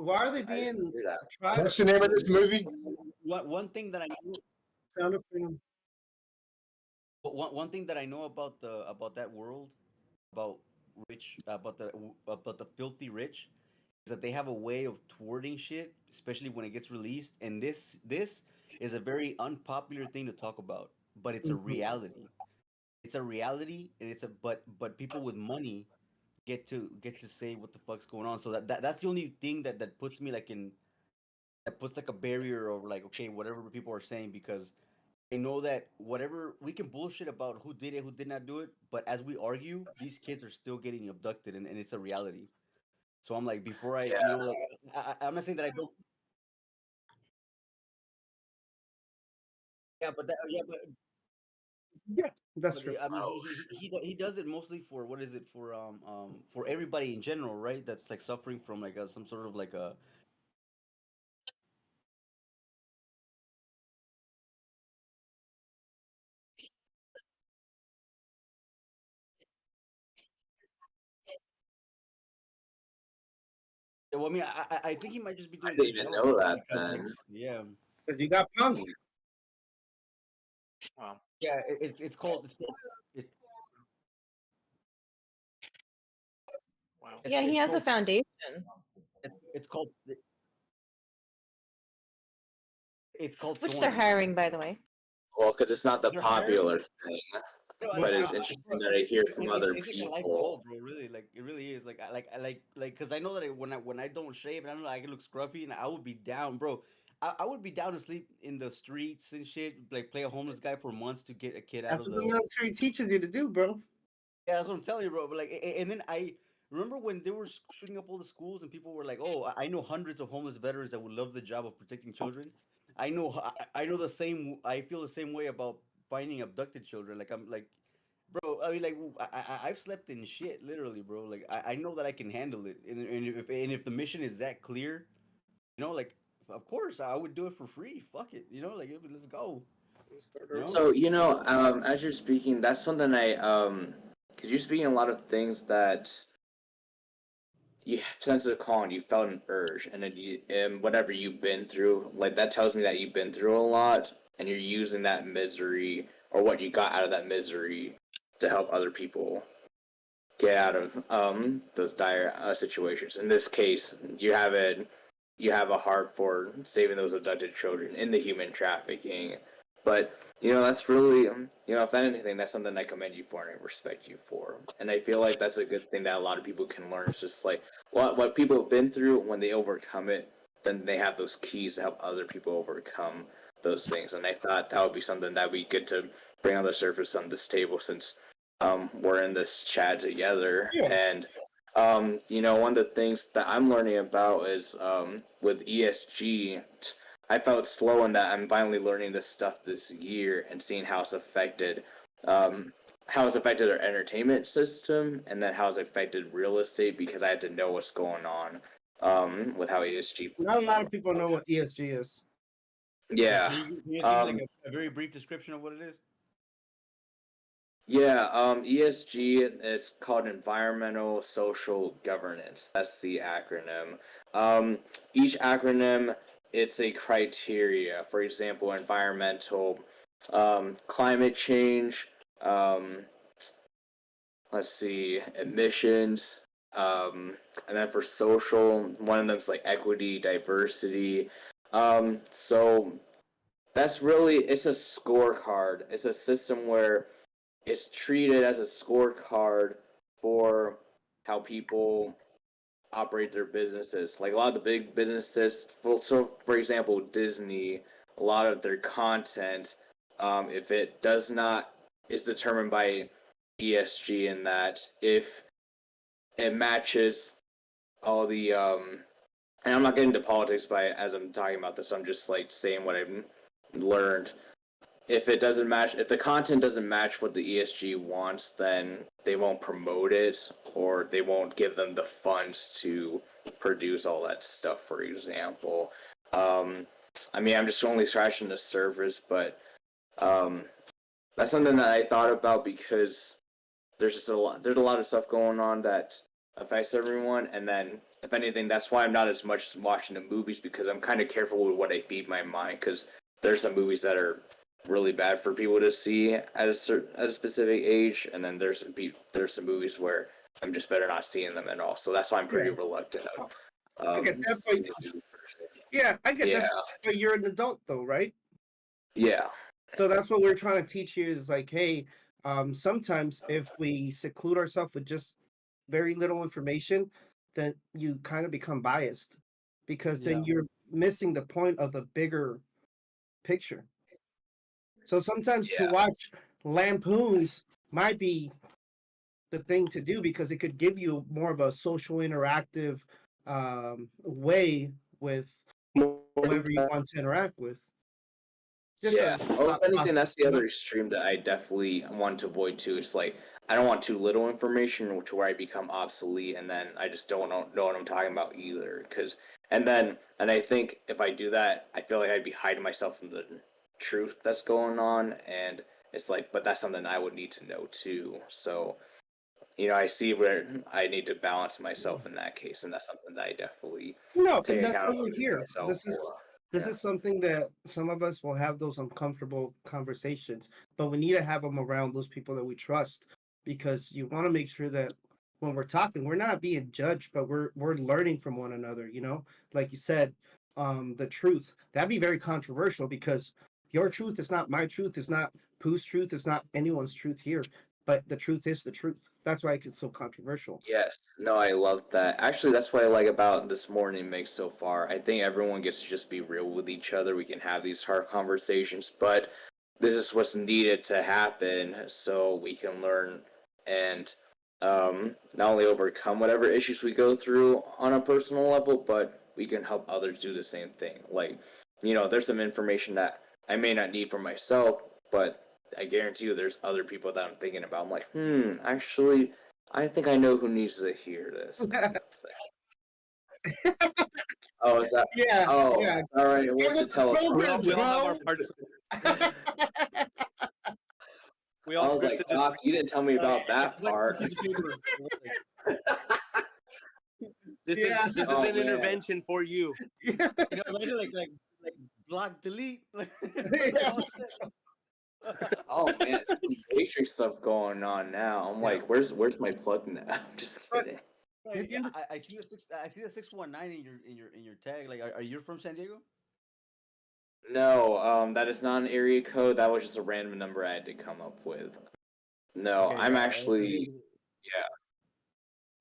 Why are they I didn't being hear that. trapped? What's the name of this movie? One thing that I knew, Sound of Freedom. one thing that I know about that world, about about the filthy rich, is that they have a way of thwarting shit, especially when it gets released. And this is a very unpopular thing to talk about, but it's a Mhm. reality. It's a reality, and but people with money get to say what the fuck's going on. So that's the only thing that puts me like in that puts like a barrier over like, okay, whatever people are saying, because I know that whatever we can bullshit about who did it, who did not do it, but as we argue, these kids are still getting abducted, and it's a reality. So I'm like, before I, Yeah, like, I'm not saying that I don't. Yeah, Yeah, that's but true. I mean, oh, he does it mostly for what is it for everybody in general, right? That's like suffering from like some sort of like a. Well, I mean, I think he might just be I doing a didn't good even job know about it that because like then. yeah. Because you got punked. Wow. Yeah, it's called it, Wow. it's Yeah, he it's has a called foundation, it's called it's called which they're Thorns. hiring, by the way. Well, because it's not the They're hiring. popular thing, No, But but I it's uh, interesting bro, that I hear from other it's like a life goal, people. bro. Really, like it really is. Like because I know that when I don't shave and I know I can look scruffy and I would be down, bro. I would be down to sleep in the streets and shit, like play a homeless guy for months to get a kid out that's of what the the. military teaches you to do, bro. Yeah, that's what I'm telling you, bro. But like, and then I remember when they were shooting up all the schools and people were like, "Oh, I know hundreds of homeless veterans that would love the job of protecting children." I know the same. I feel the same way about finding abducted children. Like I'm like, bro, I mean, like I've slept in shit, literally, bro. Like I know that I can handle it, and if the mission is that clear, like of course I would do it for free. Fuck it, like let's go. No? So as you're speaking, that's something because you're speaking a lot of things that you have sensitive calling, you felt an urge, and then and whatever you've been through, like that tells me that you've been through a lot, and you're using that misery or what you got out of that misery to help other people get out of those dire situations. In this case, you have a heart for saving those abducted children in the human trafficking. But that's really if anything, that's something I commend you for and I respect you for. And I feel like that's a good thing that a lot of people can learn. It's just like what people have been through. When they overcome it, then they have those keys to help other people overcome those things. And I thought that would be something that would be good to bring on the surface on this table, since we're in this chat together. Yeah. And one of the things that I'm learning about is with ESG. I felt slow in that I'm finally learning this stuff this year and seeing how it's affected our entertainment system, and then how it's affected real estate, because I had to know what's going on with how ESG. Not a lot of people know what ESG is. Yeah. Can you give like a very brief description of what it is? Yeah, ESG is called Environmental Social Governance. That's the acronym. Each acronym, it's a criteria. For example, environmental, climate change, um, let's see, emissions, and then for social, one of them's like equity, diversity. So that's really, it's a scorecard. It's a system where it's treated as a scorecard for how people operate their businesses. Like a lot of the big businesses, so for example, Disney, a lot of their content, if it does not, is determined by ESG, in that if it matches all the, and I'm not getting into politics as I'm talking about this, I'm just like saying what I've learned. If the content doesn't match what the ESG wants, then they won't promote it, or they won't give them the funds to produce all that stuff, for example. I'm just only scratching the surface, but that's something that I thought about, because there's a lot of stuff going on that affects everyone. And then, if anything, that's why I'm not as much watching the movies, because I'm kind of careful with what I feed my mind, because there's some movies that are really bad for people to see at a specific age, and then there's some movies where I'm just better not seeing them at all. So that's why I'm pretty reluctant. I get that, but I get that. But you're an adult, though, right? Yeah. So that's what we're trying to teach you, is like, hey, sometimes if we seclude ourselves with just very little information, then you kind of become biased, because then you're missing the point of the bigger picture. So sometimes to watch lampoons might be the thing to do, because it could give you more of a social interactive way with whoever you want to interact with. Just If anything, that's the other extreme that I definitely want to avoid too. It's like, I don't want too little information to where I become obsolete, and then I just don't know what I'm talking about either. And I think if I do that, I feel like I'd be hiding myself from the truth that's going on, and it's like, but that's something I would need to know too. So, I see where I need to balance myself in that case, and that's something that I definitely take and that's why we're accountability here. myself This is something that some of us will have those uncomfortable conversations, but we need to have them around those people that we trust, because you want to make sure that when we're talking, we're not being judged, but we're learning from one another. Like you said, the truth, that'd be very controversial, because your truth is not my truth, it's not Pooh's truth, it's not anyone's truth here, but the truth is the truth. That's why it's so controversial. Yes, no, I love that. Actually, that's what I like about this morning mix so far. I think everyone gets to just be real with each other. We can have these hard conversations, but this is what's needed to happen, so we can learn and not only overcome whatever issues we go through on a personal level, but we can help others do the same thing. Like, there's some information that I may not need for myself, but I guarantee you there's other people that I'm thinking about. I'm like, actually, I think I know who needs to hear this. Oh, is that? Yeah, Oh, yeah. all right. What's It the was telephone? We all have bro. our parts. We I all was like, scripted this. Doc, you didn't tell me about that What part. piece of paper? It was like, Yeah. This is Oh, an man. intervention for you. imagine like block delete. Oh man, some Matrix stuff going on now. I'm Yeah. like, where's my plug now? I'm just But- kidding. Hey, I see the I see the 619 in your tag. Like, are you from San Diego? No, that is not an area code. That was just a random number I had to come up with. No, Okay, I'm yeah. actually, yeah.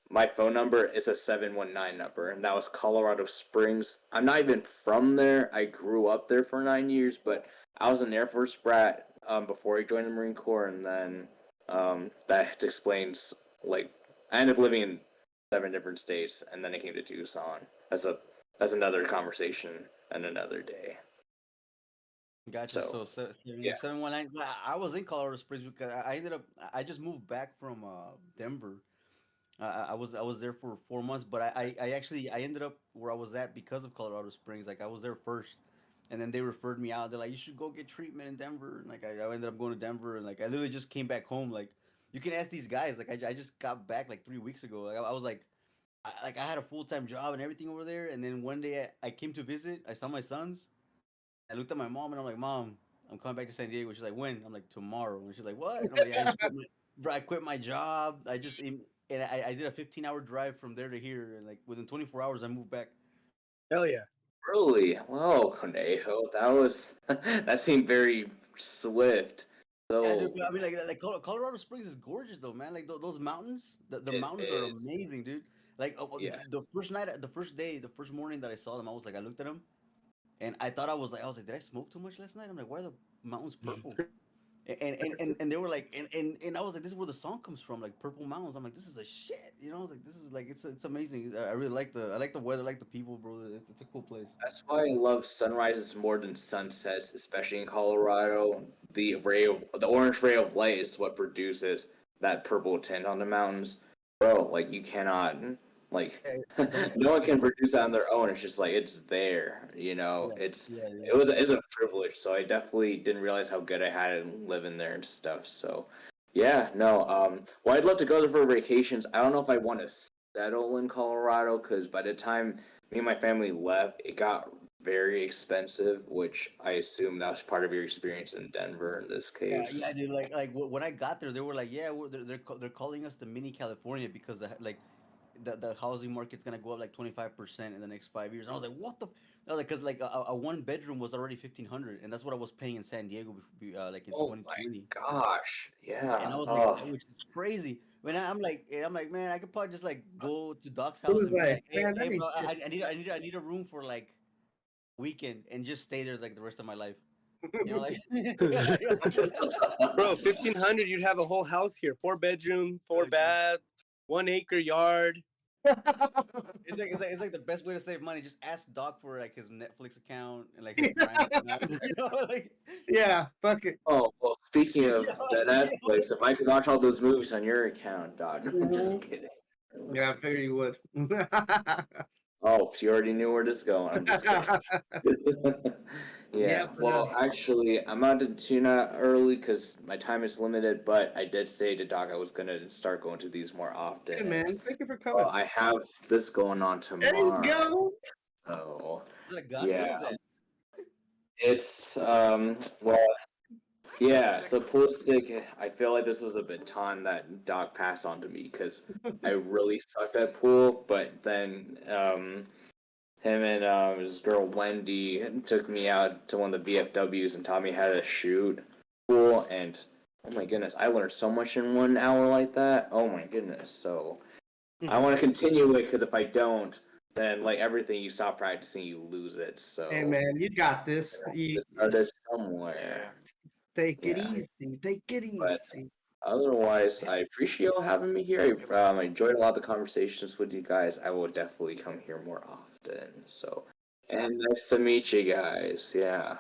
My phone number is a 719 number, and that was Colorado Springs. I'm not even from there. I grew up there for 9 years, but I was an Air Force brat before I joined the Marine Corps, and then that explains, like, I ended up living in 7 different states, and then I came to Tucson. That's another conversation and another day. Gotcha. So, So yeah. 719. I was in Colorado Springs because I ended up. I just moved back from Denver. I was there for 4 months, but I actually I ended up where I was at because of Colorado Springs. Like I was there first, and then they referred me out. They're like, you should go get treatment in Denver. And like I ended up going to Denver, and like I literally just came back home. Like you can ask these guys. Like I just got back like 3 weeks ago. Like I was like. I had a full time job and everything over there, and then one day I came to visit. I saw my sons. I looked at my mom and I'm like, Mom, I'm coming back to San Diego. She's like, when? I'm like, tomorrow. And she's like, what? And I'm like, I just quit bro, I quit my job. And I did a 15-hour drive from there to here, and like within 24 hours, I moved back. Hell yeah. Really? Whoa, Conejo, that was that seemed very swift. Yeah, dude. So I mean, like Colorado Springs is gorgeous, though, man. Like those mountains, the it mountains are is. amazing, dude. Like Yeah. the first night, the first day, the first morning that I saw them, I was like, I looked at them, and I was like, did I smoke too much last night? I'm like, why are the mountains purple? And they were like, and I was like, this is where the song comes from, like Purple Mountains. I'm like, this is a shit, you know. I was like, this is like, it's amazing. I really like I like the weather, I like the people, bro. It's a cool place. That's why I love sunrises more than sunsets, especially in Colorado. The orange ray of light is what produces that purple tint on the mountains. Bro, like you cannot, like, Yeah, it's almost no like, one can produce that on their own. It's just like it's there, you know. yeah, yeah. It's a privilege. So I definitely didn't realize how good I had it living there and stuff. So yeah, no. Well, I'd love to go there for vacations. I don't know if I want to settle in Colorado because by the time me and my family left, it got very expensive, which I assume that was part of your experience in Denver in this Yeah, case. dude. When I got there, they were like, yeah, they're calling us the mini California because the housing market's gonna go up like 25% in the next 5 years. And I was like, what the? I was like, cause like a one bedroom was already 1,500, and that's what I was paying in San Diego, like in Oh my 2020. gosh. And I Yeah. was like, Oh. which is crazy. I'm like, man, I could probably just like go to Doc's It house was and be like, like, hey, man, hey, that bro, is shit. I need a room for like weekend and just stay there like the rest of my life. You know, like Bro, 1,500, you'd have a whole house here. 4 bedroom, 4 bath, 1 acre yard. it's like the best way to save money. Just ask Doc for like his Netflix account and like his Prime account. You know, like Yeah, fuck it. Oh, well, speaking of the you know, Netflix, if I could watch all those movies on your account, dog, I'm just Mhm. kidding. Yeah, I figured you would. Oh, she already knew where this is going. I'm just kidding. Yeah, Yeah, but well, actually, I'm out to tune out early because my time is limited, but I did say to Doc I was going to start going to these more often. hey And, man, thank you for well, coming. I have this going on There you tomorrow. go. So, is it a gun? What yeah, is that? it's, well, yeah, so pool stick, I feel like this was a baton that Doc passed on to me because I really sucked at pool, but then him and his girl Wendy took me out to one of the VFWs and taught me how to shoot pool, and oh my goodness, I learned so much in 1 hour like that. Oh my goodness, so I want to continue it because if I don't, then like everything you stop practicing, you lose it. So Hey man, you got this. just started somewhere. Take it Yeah. easy. Take it But easy. otherwise, I appreciate you having me here. I enjoyed a lot of the conversations with you guys. I will definitely come here more often. So, and nice to meet you guys. Yeah.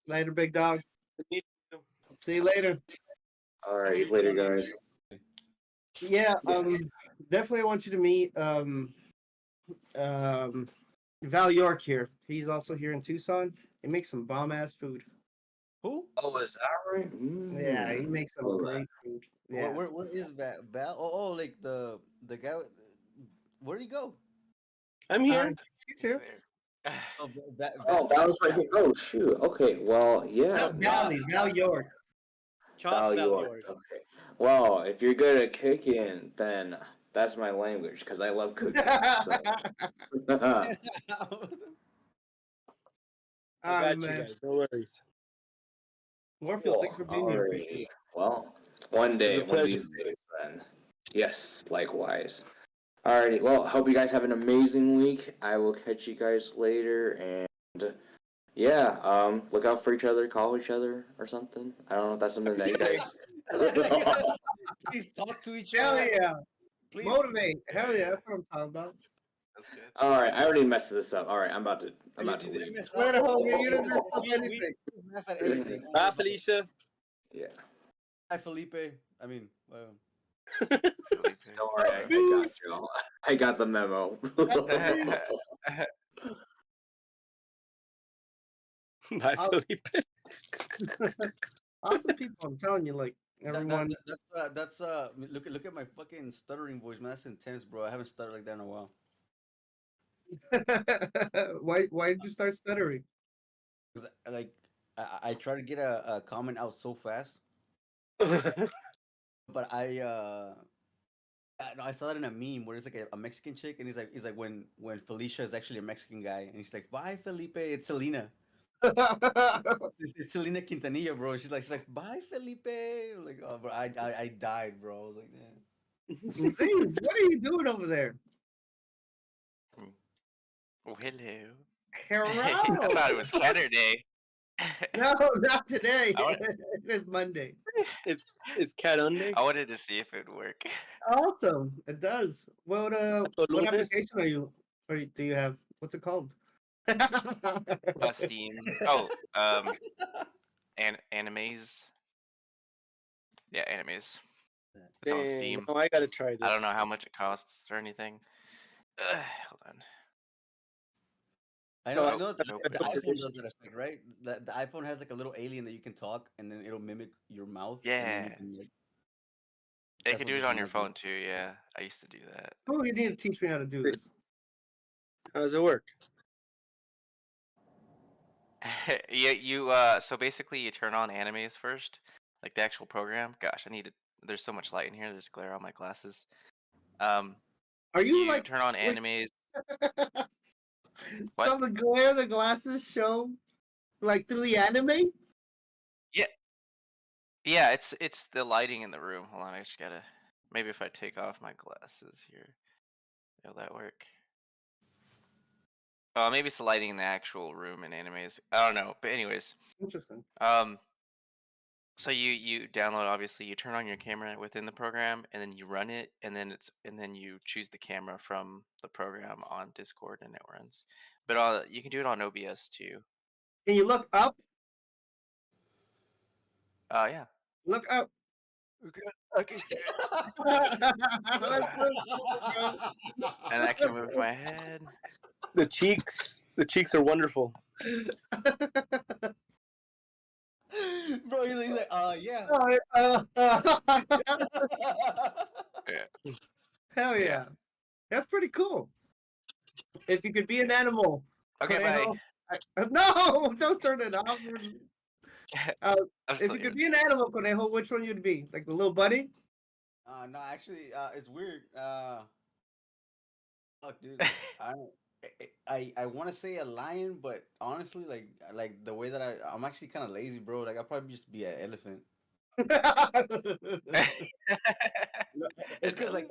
Later, big dog. See you later. All right. Later, guys. Yeah, Yeah. definitely I want you to meet um Val York here. He's also here in Tucson. He makes some bomb ass food. Who? Oh, is that right? Yeah, he makes some Hold on. great food. Yeah. Where is Val? Oh, like the guy. Where'd he go? I'm here. He's here. There. Oh, Oh, that was right here. Oh, shoot. Okay, well, yeah. Val York. Chop Val York. yours. Okay. Well, if you're good at cooking, then that's my language because I love cooking. So. I got you Man. guys. No worries. Warfield, thanks for being here. Appreciate Alrighty. it. Well, one It's a day, one of pleasure. these days, then. Yes, likewise. Alrighty. Well, hope you guys have an amazing week. I will catch you guys later, and yeah, look out for each other, call each other, or something. I don't know if that's something that you guys. Please talk to each Hell other. yeah. Please. Motivate. Hell yeah, that's what I'm talking about. That's good. All right, I already messed this up. All right, I'm about to You leave. mess Swear to up. homie, you didn't mess up We anything. laugh at everything. Bye, Felicia. Yeah. Hi, Felipe. I mean, Felipe. Don't worry, I got you. I got the memo. Bye, Felipe. Awesome people, I'm telling you, like everyone. that's look at my fucking stuttering voice, man. That's intense, bro. I haven't stuttered like that in a while. Why did you start stuttering? Cause like I try to get a comment out so fast, but no, I saw that in a meme where it's like a Mexican chick, and he's like when Felicia is actually a Mexican guy, and he's like, "Bye, Felipe, it's Selena." It's Selena Quintanilla, bro. She's like, "Bye, Felipe." I'm like, oh, bro, I died, bro. I was like, damn. See, what are you doing over there? Oh, hello. Hello. I thought it was Saturday. No, not today. I want- It's Monday. It's Cat Unday. I wanted to see if it'd work. Awesome. It does. What Lunes. application are you do you have? What's it called? Steam. Animes. Yeah, animes. It's on Dang, Steam. oh, I gotta try this. I don't know how much it costs or anything. Hold on. I know Nope, the nope. iPhone does that effect, right? The iPhone has like a little alien that you can talk, and then it'll mimic your mouth. And then you Yeah. can, like, You that's can what do it this on one your is, bro. phone too. Yeah, I used to do that. Oh, you need to teach me how to do this. How does it work? Yeah, so basically you turn on animes first, like the actual program. Gosh, there's so much light in here. There's glare on my glasses. Are you You like turn on animes. so the glare the glasses show like through the anime? Yeah, it's the lighting in the room. Hold on, I just gotta. Maybe if I take off my glasses here, will that work? Oh, maybe it's the lighting in the actual room in animes. I don't know, but anyways, Interesting. so you download, obviously you turn on your camera within the program, and then you run it, and then you choose the camera from the program on Discord, and it runs. But you can do it on OBS too. Can you look up? Yeah. Look up. Okay. That's so cool, bro. And I can move my head. The cheeks are wonderful. Bro, he's like, yeah. Yeah. Hell yeah. That's pretty cool. If you could be an animal. Okay, Conejo, bye. no, don't turn it off. I'm If still you here. could be an animal, Conejo, which one you'd be? Like the little bunny? No, actually, it's weird. Fuck, dude. I want to say a lion, but honestly, like the way that I'm actually kind of lazy, bro. Like I'll probably just be an elephant. It's because like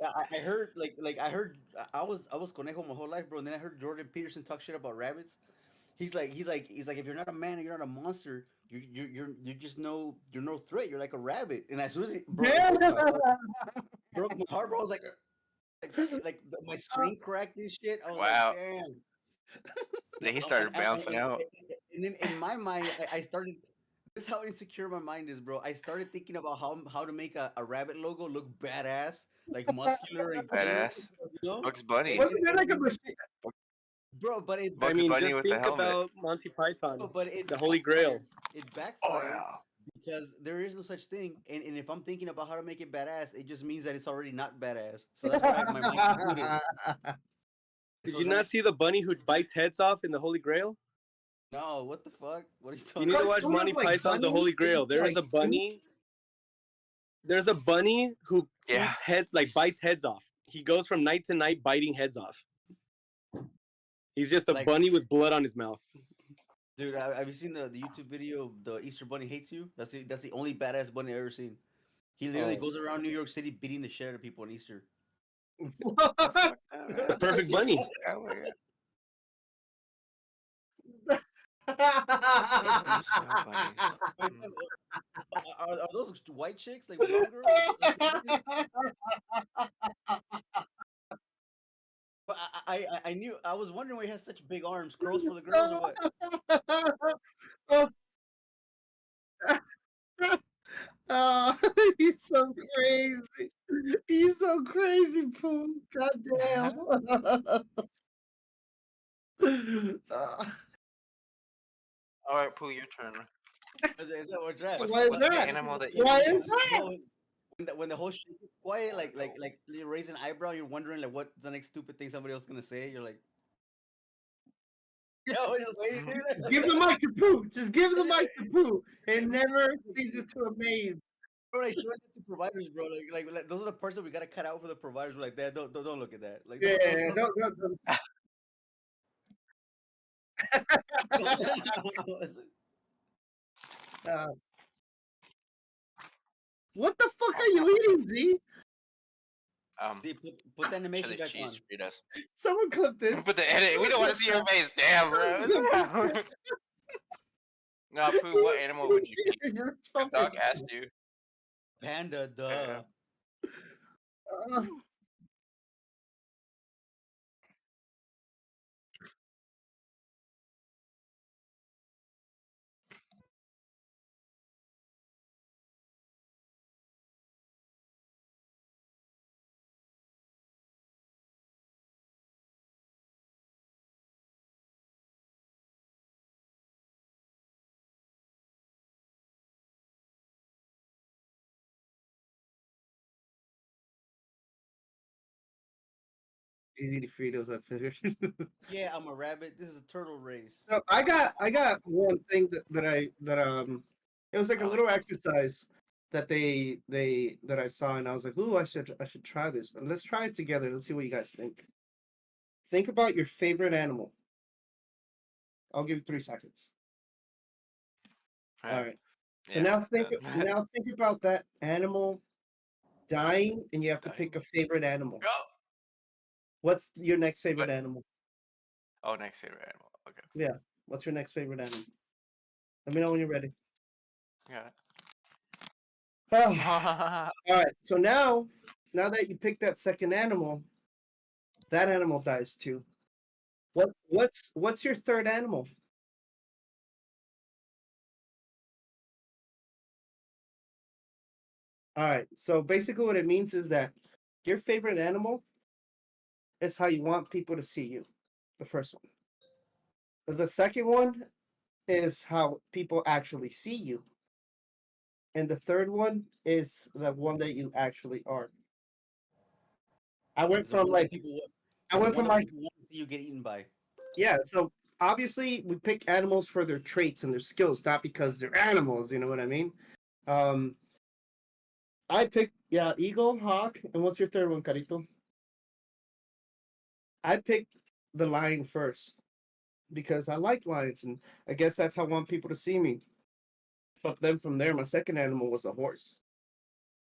I heard I was conejo my whole life, bro. And then I heard Jordan Peterson talk shit about rabbits. He's like if you're not a man, you're not a monster. You're just you're no threat. You're like a rabbit. And as soon as it broke my heart, bro. I was like my screen cracked and shit. I was Wow. like, damn. Then he started bouncing out. And then in my mind, I started. This is how insecure my mind is, bro. I started thinking about how to make a rabbit logo look badass, like muscular and clear. Badass. You know? Bugs Bunny. Wasn't there like a machine? bro. But it, I Bugs mean, Bunny just with the think helmet. about Monty Python, but it the Holy backfired. Grail. It Oh backfired yeah. because there is no such thing. And if I'm thinking about how to make it badass, it just means that it's already not badass. So that's why my mind concluded. Did So you it's not not like, see the bunny who bites heads off in the Holy Grail? no, what the fuck? What are you You talking need to Don't about? watch you have Monty like Python's The bunnies Holy that Grail. eat There is like a fruit? bunny. There's a bunny who Yeah. eats head like bites heads off. He goes from night to night biting heads off. He's just a Like, bunny with blood on his mouth. dude, have you seen the YouTube video of the Easter Bunny hates you? That's the only badass bunny I've ever seen. He literally Oh, goes around New York City beating the shit out of people on Easter. Oh, fuck that, the man. perfect bunny. Oh my god. You snow bunnies. Wait, Mm. are those white chicks like blonde girls? But I knew I was wondering why he has such big arms. Curls for the girls or what? Oh, he's so crazy. He's so crazy, Pooh. God damn. All right, Pooh, your turn. Is that what's that? What's Why is what's the that? animal that you Why would is choose? that? No, when the whole shit gets quiet, like you raise an eyebrow, you're wondering like what's the next stupid thing somebody else gonna say. You're like, yo, we're just waiting, Give dude. the mic to Pooh. Just give the mic to Pooh. It never ceases to amaze. Bro, like showing it to providers, bro. Like those are the parts that we gotta cut out for the providers. We're like, that don't look at that. Like, Yeah, don't. uh, what the fuck Oh, are you eating, Z? See, put the animation chili back cheese on. Fritos. Someone clip this. Put the edit. We don't want to see your face. Damn, bro. No, Pooh, what animal would you keep? Just If fucking- Doc asked you. Panda, duh. uh, easy to Fritos, I figured. Yeah, I'm a rabbit. This is a turtle race. So I got one thing that it was like a Oh, little exercise that they that I saw, and I was like, ooh, I should try this. But let's try it together. Let's see what you guys think. Think about your favorite animal. I'll give you 3 seconds. All yeah. right. So Yeah. now think about that animal dying, and you have to Dying. pick a favorite animal. Oh. What's your next favorite What? animal? Oh, next favorite animal. Okay. Yeah. What's your next favorite animal? Let me know when you're ready. Got Oh, it. all right. So now that you pick that second animal, that animal dies too. What's your third animal? All right. So basically, what it means is that your favorite animal is how you want people to see you. The first one. The second one is how people actually see you, and the third one is the one that you actually are. I went It's the from one that like people. I It's the went one from that like people want to see you get eaten by. yeah. So obviously, we pick animals for their traits and their skills, not because they're animals. You know what I mean? Um, I picked eagle, hawk, and what's your third one, Carito? I picked the lion first because I like lions, and I guess that's how I want people to see me. But then from there, my second animal was a horse.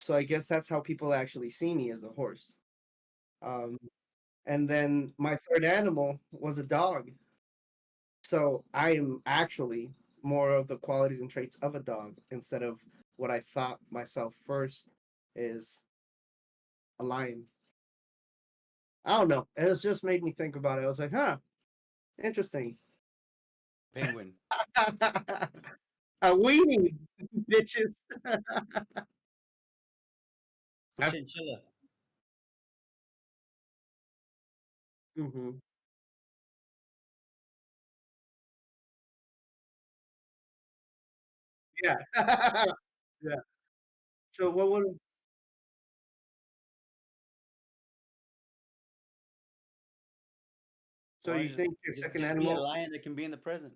So I guess that's how people actually see me as a horse. Um, and then my third animal was a dog. So I am actually more of the qualities and traits of a dog instead of what I thought myself first is a lion. I don't know. It has just made me think about it. I was like, huh, interesting. Penguin. A weenie, bitches. Chinchilla. hmm Yeah. Yeah. So what would so Why you is it? think your Just second just be a animal lion that can be in the present.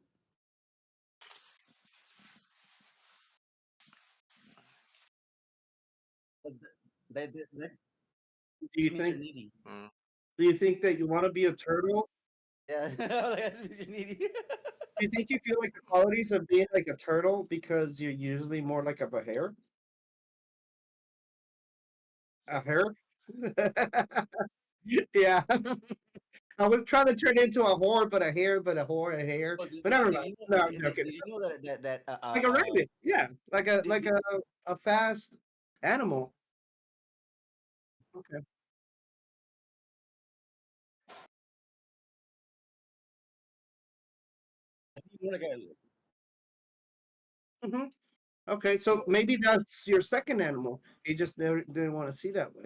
But that do you just means you're think needy. Mm. do you think that you want to be a turtle? Yeah, that just means you're needy. Do you think you feel like the qualities of being like a turtle because you're usually more like of a hare? A hare? Yeah. I was trying to turn into a whore, but a hare, but a whore, a hare. Oh, But never mind. you know? No, I'm joking. Did you know that Like a rabbit. Yeah. did, did, A fast animal. Okay. you know, like Hmm. Okay. So maybe that's your second animal. You just never didn't want to see that way.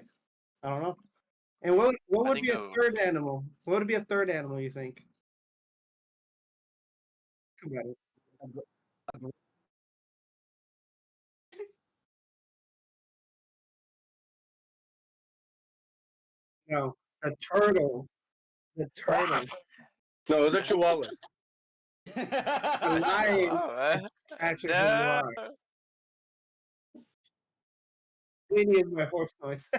I don't know. And what I would think be a of third animal? What would be a third animal, you think? Come on. a No. A turtle. The turtle. No, those are chihuahuas. A a lion. Chihuahua. Actually, who you No. are. Winnie is my horse noise.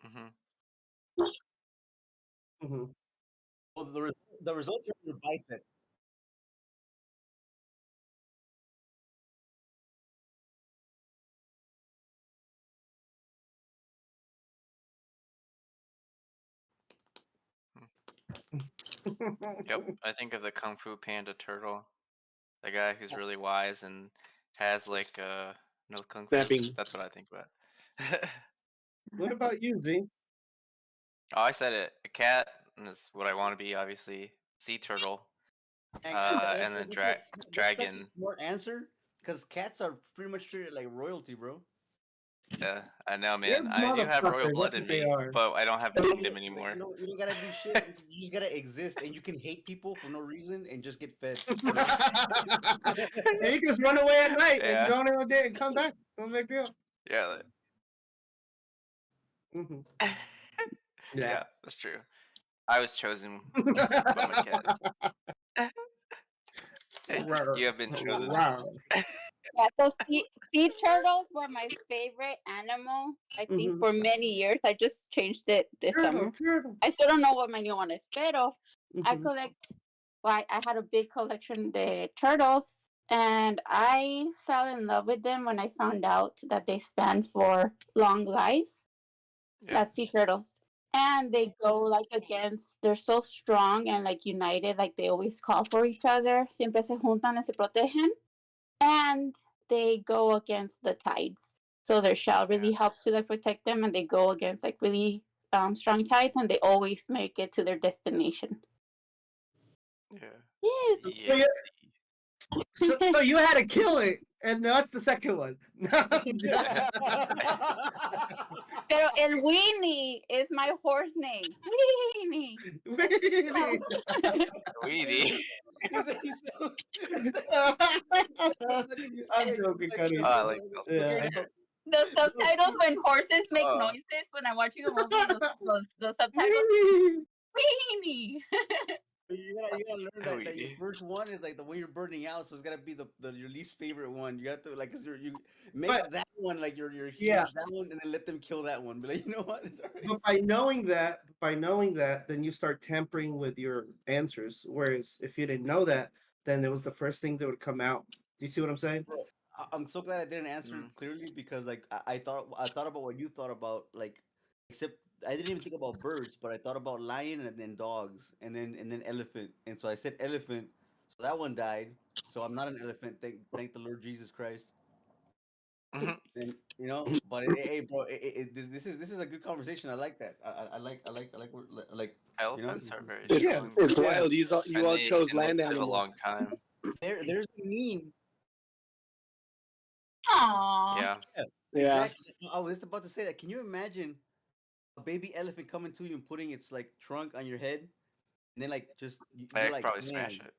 Hmm. Mhm. well, the results are your biceps. Yep. I think of the Kung Fu Panda turtle, the guy who's really wise and has like no kung fu. Snapping. That's what I think about. What about you, Z? Oh, I said it. A cat is what I want to be, obviously. Sea turtle. And And then that's such a dragon. smart answer because cats are pretty much treated like royalty, bro. Yeah, I know, They're man. I do have royal motherfuckers. That's blood what in they me, are. but I don't have Like, kingdom anymore. you don't gotta do shit. You just gotta exist, and you can hate people for no reason and just get fed. And you just run away at night and Yeah, go on a day and come back. No big deal. yeah, Hmm. Yeah. yeah. That's true. I was chosen by my cats. Rawr, You have been chosen. rawr. Yeah, so sea turtles were my favorite animal, I think, Mhm. for many years. I just changed it this Turtle, summer. turtle. I still don't know what my new one is, pero I Mhm. collect, well, I had a big collection of the turtles, and I fell in love with them when I found out that they stand for long life, Yeah, las sea turtles. And they go like against, they're so strong and like united, like they always call for each other, siempre se juntan y se protegen, and they go against the tides. So their shell yeah, really helps to like protect them, and they go against like really strong tides, and they always make it to their destination. yeah. Yes. So Yeah. you, so you had to kill it, and that's the second one. Pero el Winnie is my horse name. Winnie. Really? Weedy. He's so, I'm joking, Oh, Cuddy. I like Yeah. The subtitles when horses make Oh, noises when I'm watching a movie, the subtitles, Winnie. you gotta learn that your Weedy. first one is like the one you're burning out, so it's gotta be the your least favorite one. You have to like, cause you But make that one like your yeah, huge that one, and then let them kill that one. Be like, you know what? It's alright. but by knowing that, then you start tampering with your answers. Whereas if you didn't know that, then it was the first thing that would come out. Do you see what I'm saying? Bro, I'm so glad I didn't answer Mm. clearly because like I thought about what you thought about like except I didn't even think about birds, but I thought about lion and then dogs and then elephant. And so I said elephant, so that one died. So I'm not an elephant. Thank the Lord Jesus Christ. Mhm. And you know, but hey, bro, this is a good conversation. I like that. I like you know. Elephants are very It's Yeah, strong, it's yeah. wild. You all and they chose and they land live a long animals. time. There's a meme. Aww. Yeah. Yeah. Exactly. I was just about to say that. Can you imagine a baby elephant coming to you and putting its like trunk on your head, and then like just I you're could like, probably man, smash it.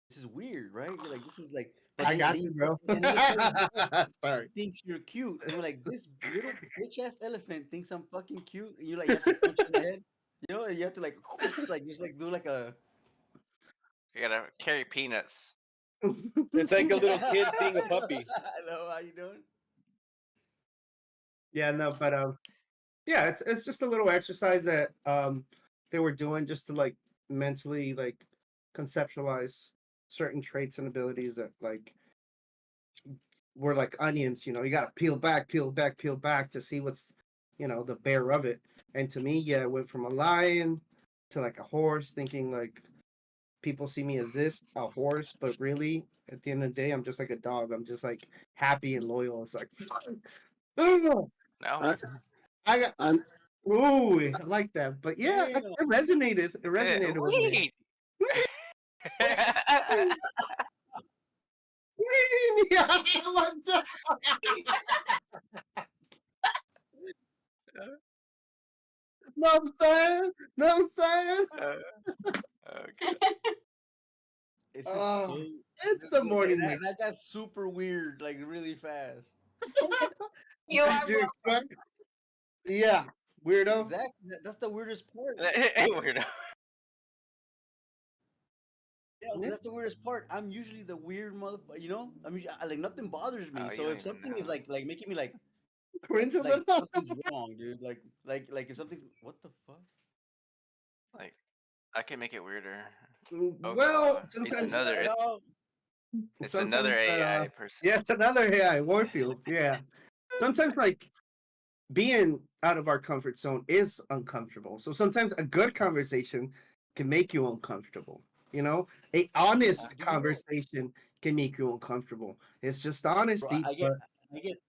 this is weird, right? You're like, this is like, but I got then you, bro. and then you tell yourself Sorry. thinks you're cute, and you're like, this little bitch ass elephant thinks I'm fucking cute, and you like, you have to punch it in the head, you know, and you have to like just like do like a. You gotta carry peanuts. It's like a little kid seeing a puppy. Hello, how you doing? Yeah, no, but yeah, it's just a little exercise that they were doing just to like mentally like conceptualize certain traits and abilities that like were like onions, you know, you gotta peel back, peel back, peel back to see what's, you know, the bare of it. And to me, yeah, it went from a lion to like a horse, thinking like people see me as this, a horse, but really at the end of the day, I'm just like a dog. I'm just like happy and loyal. It's like oh, No. I, I got I'm ooh, I like that. But yeah, Damn. it resonated. It resonated with me. Wait. Yeah, what the- know what I'm saying? Know what I'm saying? Okay. It's just so. Oh, it's the morning mix. That got super weird, like really fast. You are Did you expect? Yeah, weirdo. Exactly. That's the weirdest part. Weirdo. Yeah, 'cause that's the weirdest part. I'm usually the weird motherfucker. You know, I mean, like nothing bothers me. Oh, you So don't if even something is know. like making me Cringe a like little. something's wrong, dude. Like if something's what the fuck? Like, I can make it weirder. Oh Well, god, sometimes, it's sometimes, another AI person. yeah, it's another AI Warfield. Yeah, sometimes like being out of our comfort zone is uncomfortable. So sometimes a good conversation can make you uncomfortable. You know, a honest Do you know, conversation can make you uncomfortable. It's just bro? honesty, but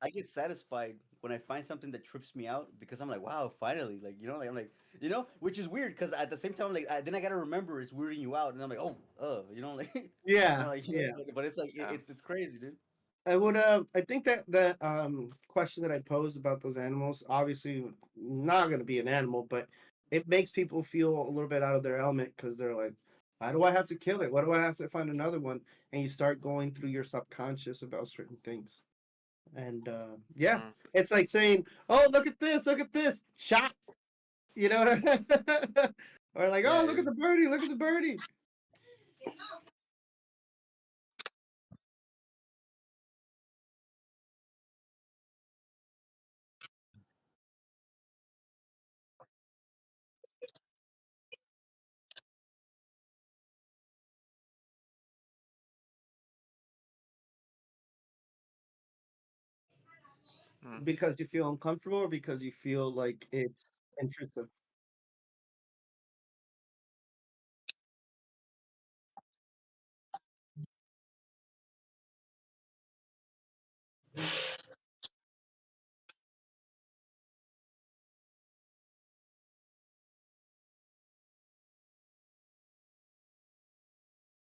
I get satisfied when I find something that trips me out because I'm like, wow, finally, like you know, like I'm like, you know, which is weird because at the same time, like then I gotta remember it's weirding you out, and I'm like, oh, you know, like, yeah, you know, yeah. but it's like Yeah. it's crazy, dude. I would I think that the question that I posed about those animals, obviously not gonna be an animal, but it makes people feel a little bit out of their element because they're like, why do I have to kill it? Why do I have to find another one? And you start going through your subconscious about certain things. And yeah, Mm. it's like saying, "Oh, look at this, shot." You know, or like, "Oh, Yeah, look at the birdie, look at the birdie." Mm. Because you feel uncomfortable, or because you feel like it's intrusive.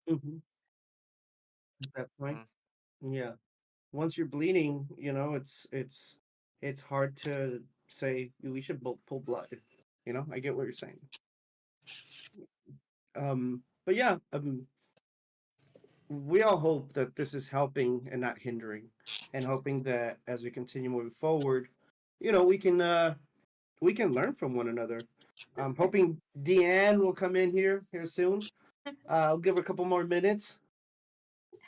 Hmm. At that point, Mm. yeah. Once you're bleeding, you know, it's hard to say we should pull blood. You know, I get what you're saying. But yeah, we all hope that this is helping and not hindering, and hoping that as we continue moving forward, you know, we can learn from one another. I'm hoping Deanne will come in here soon. I'll give her a couple more minutes,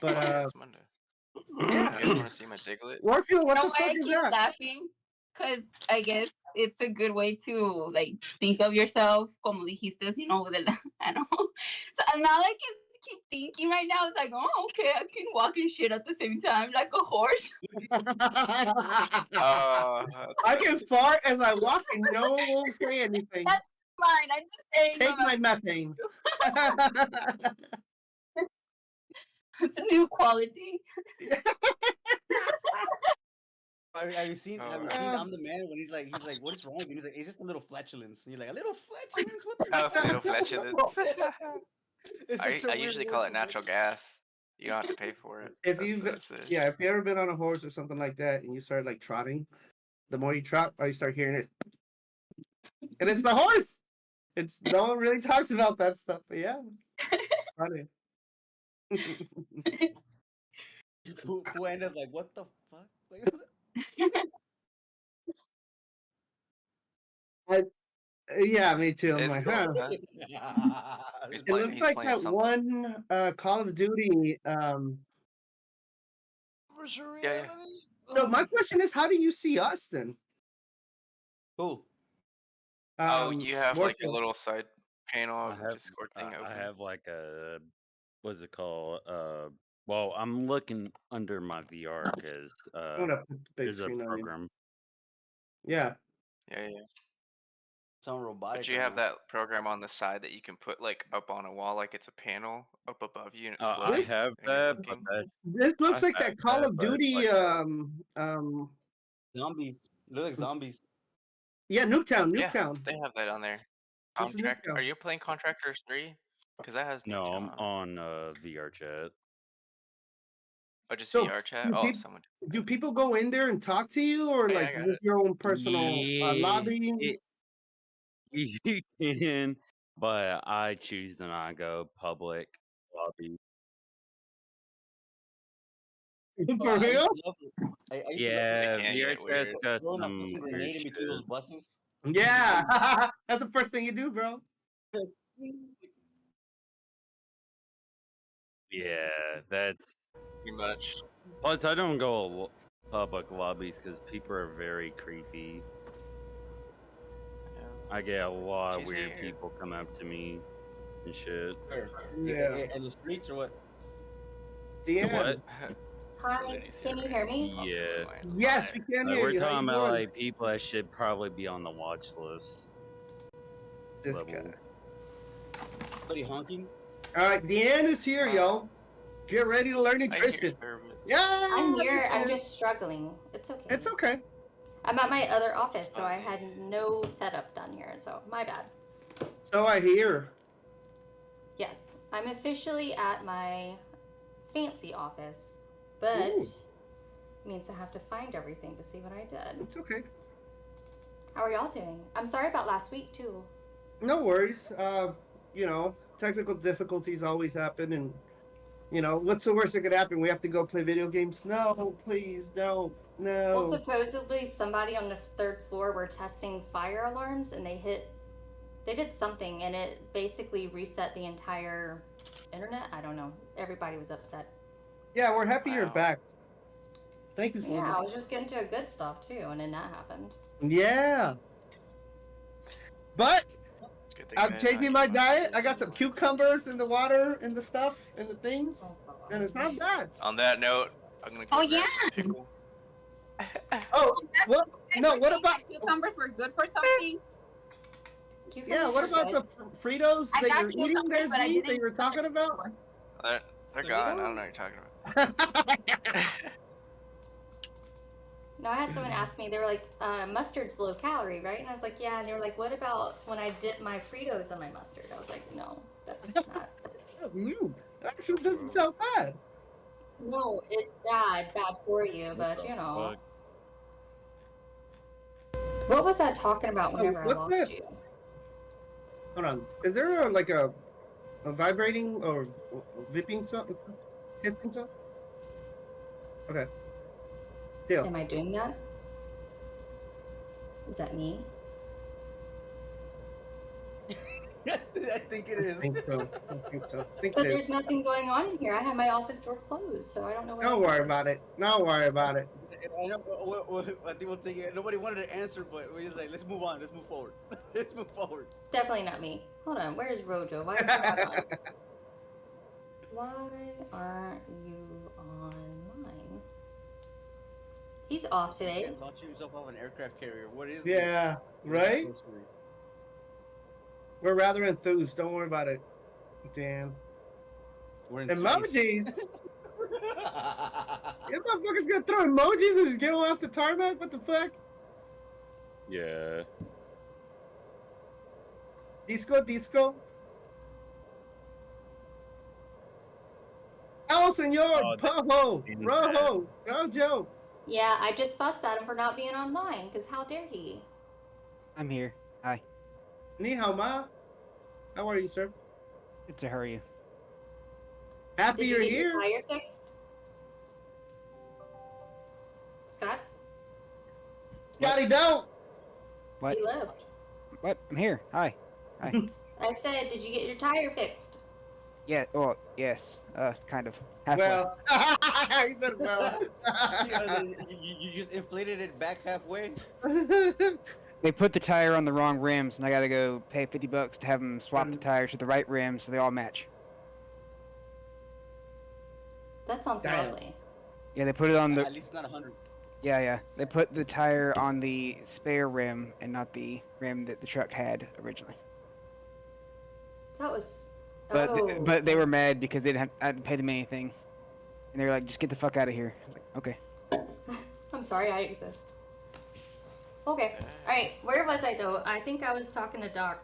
but Oh yeah, it's Monday. yeah. You guys want to see my Diglett? Warfield, what Know the why fuck I is keep that? laughing? Because I guess it's a good way to like think of yourself, como dijiste, you know, with an animal. So now I can keep thinking right now. It's like, oh, okay, I can walk and shit at the same time like a horse. That's I can funny. fart as I walk and no one will say anything. That's mine. I'm just saying. Take my methane. It's a new quality. Have you seen? Have you seen? Uh, I'm the man when he's like, what is wrong? And he's like, it's just a little flatulence. And you're like, a little flatulence? What the Oh, fuck? little flatulence. It's I such a weird usually word call it to natural say. gas. You don't have to pay for it. If That's you've that's the yeah, issue. if you ever been on a horse or something like that, and you start like trotting, the more you trot, you start hearing it, and it's the horse. It's no one really talks about that stuff, but yeah, funny. Who ended like, what the fuck? Like, I, yeah, me too. I'm It's like, cool, huh. huh? It looks He's like playing that something. one Call of Duty. virtual Yeah, yeah. reality. So my question is, how do you see us then? Who? Oh, you have like a Warfield. little side panel I of the have Discord I, thing I open. have like a what's it called? Well, I'm looking under my VR because I'm gonna put the big there's a screen on you. program. Yeah. Yeah, yeah. Sound robotic. But you right have now. that program on the side that you can put like up on a wall, like it's a panel up above you and it's I This floating have and you're that, but looking. this looks I've like had that Call that, of but Duty. like Zombies. Look like zombies. Yeah, Nuketown. Yeah, Nuketown. they have that on there. This is Contract. Are Nuketown. you playing Contractors 3? Because that has no, Nuketown I'm on it. on VR chat. Oh, just So VR chat? do Oh, people someone. do people go in there and talk to you, or Oh, yeah, like I is got this it. your own personal Yeah, lobby? you can, but I choose to not go public lobby. Bro, For I used real? to love it. I used to love It Yeah, can VR get chat's weird. got throwing a some fucking weird grenade in between shit. those buses. Yeah. That's the first thing you do, bro. Yeah, that's. Pretty much. Plus, I don't go public lobbies because people are very creepy. Yeah. I get a lot of She's weird here. people come up to me and shit. Yeah. In the streets or what? The Yeah. what? Hi, Saluti's can here, you hear right? me? Yeah. Yes, we can Like, hear we're you. How you talking about doing? like people that should probably be on the watch list This level. guy. Somebody honking? All right, Deanne is here, yo. Get ready to learn I hear nutrition. Sherman. Yeah. I'm here. I'm Deanne. just struggling. It's okay. It's okay. I'm at my other office, so I had no setup done here, so my bad. So I hear. Yes, I'm officially at my fancy office, but Ooh. means I have to find everything to see what I did. It's okay. How are y'all doing? I'm sorry about last week too. No worries. You know, technical difficulties always happen, and you know, what's the worst that could happen? We have to go play video games. No, please, no, no. Well, supposedly somebody on the third floor were testing fire alarms, and they did something, and it basically reset the entire internet. I don't know. Everybody was upset. Yeah, we're happy you're Wow. back. Thank you, Yeah, Selena. I was just getting to a good stuff too, and then that happened. Yeah. But It's a good thing I'm I changing invited my you, diet. I got some cucumbers in the water and the stuff and the things, Oh, and it's not bad. On that note, I'm gonna go Oh, grab yeah. a pickle. Oh, That's what? guys No, were what saying about? that cucumbers were good for something. Yeah, what about the Fritos I that got you're eating cucumbers, there, but I Z, that didn't. you were talking about? They're gone. I don't know what you're talking about. No, I had someone ask me, they were like, mustard's low calorie, right? And I was like, yeah. And they were like, what about when I dip my Fritos in my mustard? I was like, no, that's not. Actually, doesn't sound bad. No, it's bad for you, but the you know. fuck? What was that talking about Oh, whenever I what's lost that? you? Hold on. Is there a vibrating or vipping sound? Hissing sound? Okay. Deal. Am I doing that? Is that me? I think it I is. think so. I think so. I think But it there's is. nothing going on in here. I have my office door closed, so I don't know what. Don't worry about it. Don't worry about it. I know. I think we'll take it. Nobody wanted to answer, but we're just like, let's move on. Let's move forward. Let's move forward. Definitely not me. Hold on, where's Rojo? Why is he not on? Why aren't you online? He's off today. Launching yourself off an aircraft carrier. What is Yeah, this? right? What is sorcery? We're rather enthused. Don't worry about it. Damn. We're in Emojis? You motherfuckers gonna throw emojis and just get them off the tarmac? What the fuck? Yeah. Disco, disco. El Senor, Oh, Poho, in Rojo, Jojo. Yeah, I just fussed at him for not being online, because how dare he? I'm here. Hi. Ni hao ma. How are you, sir? Good to hear you. Happy Did you you're get your here. tire fixed? Scott? Scotty, don't. What? He left. What? I'm here. Hi. Hi. I said, did you get your tire fixed? Yeah. Oh, yes. Kind of. Halfway. Well, he said well. You just inflated it back halfway. They put the tire on the wrong rims, and I gotta go pay $50 to have them swap the tires to the right rims so they all match. That sounds Damn. lovely. Yeah, they put it on the. At least it's not 100. Yeah. They put the tire on the spare rim and not the rim that the truck had originally. That was. But Oh. but they were mad because they didn't have, I didn't pay them anything, and they were like, "Just get the fuck out of here." I was like, "Okay." I'm sorry I exist. Okay. Alright, where was I though? I think I was talking to Doc.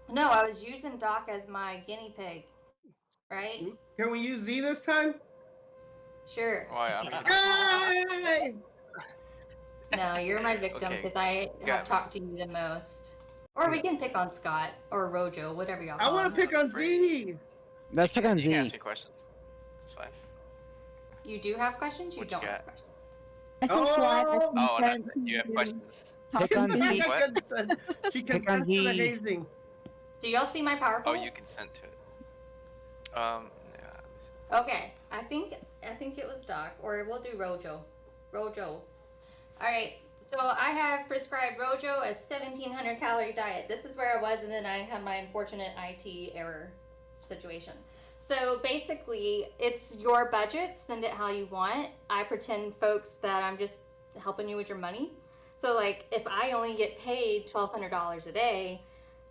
No, I was using Doc as my guinea pig. Right? Can we use Z this time? Sure. Why? I mean, Yay! No, you're my victim Okay, because I got have me. talked to you the most. Or we can pick on Scott or Rojo, whatever y'all I call want him. to pick on Z. Let's pick on you can ask Z. me questions. It's fine. You do have questions? You What you don't have got? questions. Oh, Oh, and you have questions. Pick on Z. What? She Pick on consents to the Z. hazing. Do y'all see my PowerPoint? Oh, you consent to it. Yeah. Let me see. Okay, I think it was Doc, or we'll do Rojo. Rojo. All right. So I have prescribed Rojo a 1,700 calorie diet. This is where I was, and then I had my unfortunate IT error situation. So basically, it's your budget. Spend it how you want. I pretend, folks, that I'm just helping you with your money. So like, if I only get paid $1,200 a day,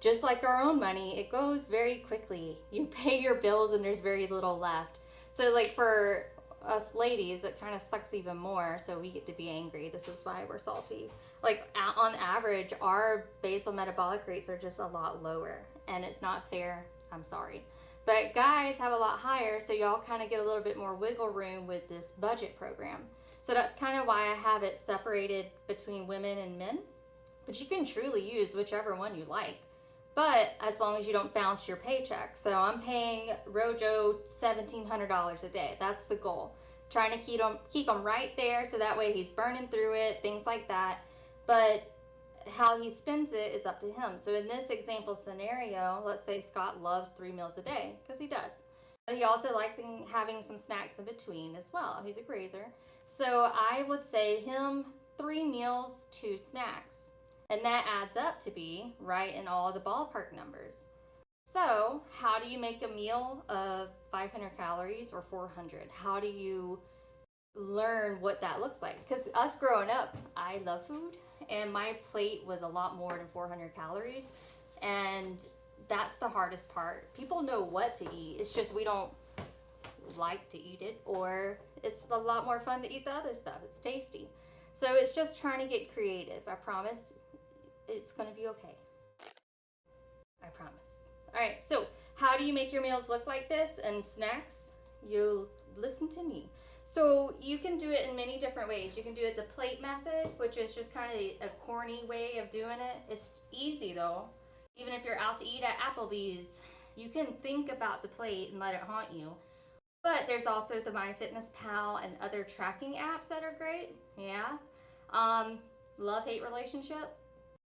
just like our own money, it goes very quickly. You pay your bills and there's very little left. So like for us ladies, it kind of sucks even more. So we get to be angry. This is why we're salty. Like on average, our basal metabolic rates are just a lot lower, and it's not fair. I'm sorry. But guys have a lot higher, so y'all kind of get a little bit more wiggle room with this budget program. So that's kind of why I have it separated between women and men. But you can truly use whichever one you like. But as long as you don't bounce your paycheck. So I'm paying Rojo $1,700 a day. That's the goal. Trying to keep him right there so that way he's burning through it, things like that. But how he spends it is up to him. So in this example scenario, let's say Scott loves 3 meals a day, because he does. But he also likes having some snacks in between as well. He's a grazer. So I would say him 3 meals, 2 snacks. And that adds up to be right in all the ballpark numbers. So how do you make a meal of 500 calories or 400? How do you learn what that looks like? Because us growing up, I love food, and my plate was a lot more than 400 calories. And that's the hardest part. People know what to eat. It's just we don't like to eat it, or it's a lot more fun to eat the other stuff. It's tasty. So it's just trying to get creative. I promise it's going to be okay. I promise. All right, so how do you make your meals look like this and snacks? You listen to me. So you can do it in many different ways. You can do it the plate method, which is just kind of a corny way of doing it. It's easy though. Even if you're out to eat at Applebee's, you can think about the plate and let it haunt you. But there's also the MyFitnessPal and other tracking apps that are great. Yeah. Love-hate relationship.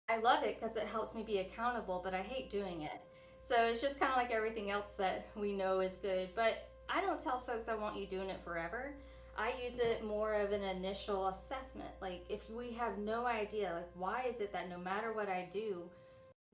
I love it because it helps me be accountable, but I hate doing it. So it's just kind of like everything else that we know is good. But I don't tell folks I want you doing it forever. I use it more of an initial assessment. Like if we have no idea, like why is it that no matter what I do,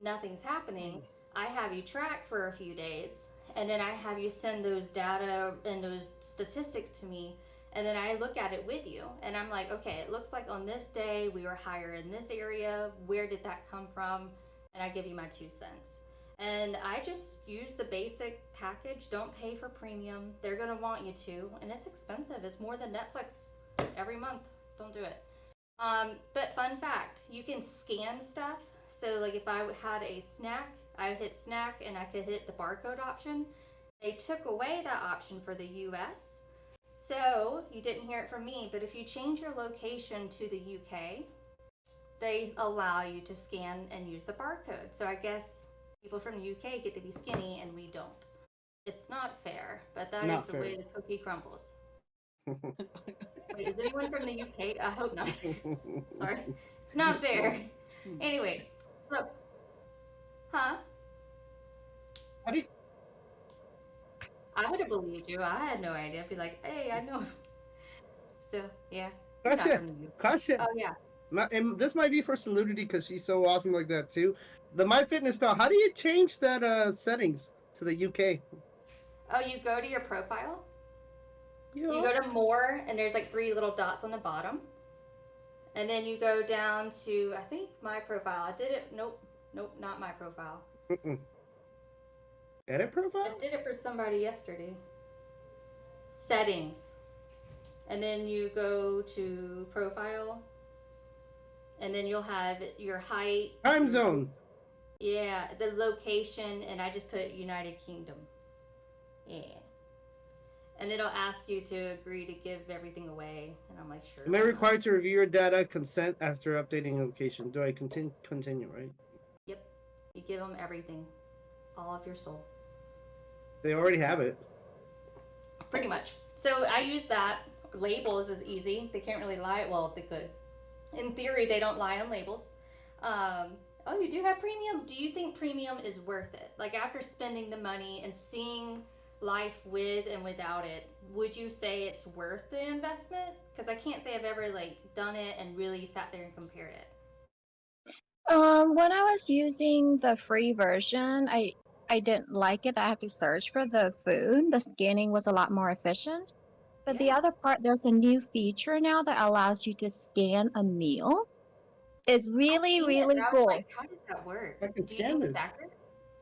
nothing's happening, I have you track for a few days, and then I have you send those data and those statistics to me, and then I look at it with you, and I'm like, okay, it looks like on this day we were higher in this area. Where did that come from? And I give you my 2 cents. And I just use the basic package. Don't pay for premium. They're gonna want you to, and it's expensive. It's more than Netflix every month. Don't do it. But fun fact, you can scan stuff. So like if I had a snack, I would hit snack and I could hit the barcode option. They took away that option for the US. So you didn't hear it from me, but if you change your location to the UK, they allow you to scan and use the barcode. So I guess people from the UK get to be skinny and we don't. It's not fair, but that Not is the fair. way the cookie crumbles. Wait, is anyone from the UK? I hope not. Sorry. It's not fair. Anyway, so, huh? How do you, I would have believed you. I had no idea. I'd be like, hey, I know. Still, yeah. You're not question, from the UK. question. Oh, yeah. And this might be for Solidity because she's so awesome like that too. The MyFitnessPal, how do you change that settings to the UK? Oh, you go to your profile. Yeah. You go to more, and there's like 3 little dots on the bottom. And then you go down to, I think, my profile. I did it. Nope, not my profile. Edit profile? I did it for somebody yesterday. Settings. And then you go to profile. And then you'll have your height. Time zone. Yeah, the location, and I just put United Kingdom. Yeah. And it'll ask you to agree to give everything away. And I'm like, sure. Am I required to review your data consent after updating location? Do I continue, right? Yep. You give them everything. All of your soul. They already have it. Pretty much. So I use that. Labels is easy. They can't really lie. Well, they could. In theory, they don't lie on labels. Oh, you do have premium? Do you think premium is worth it? Like after spending the money and seeing life with and without it, would you say it's worth the investment? Because I can't say I've ever like done it and really sat there and compared it. When I was using the free version, I didn't like it. I have to search for the food. The scanning was a lot more efficient. But the other part, there's a new feature now that allows you to scan a meal. It's really, I've seen it, really but I was cool. like, how does that work? I can Do you scan think it's this. accurate?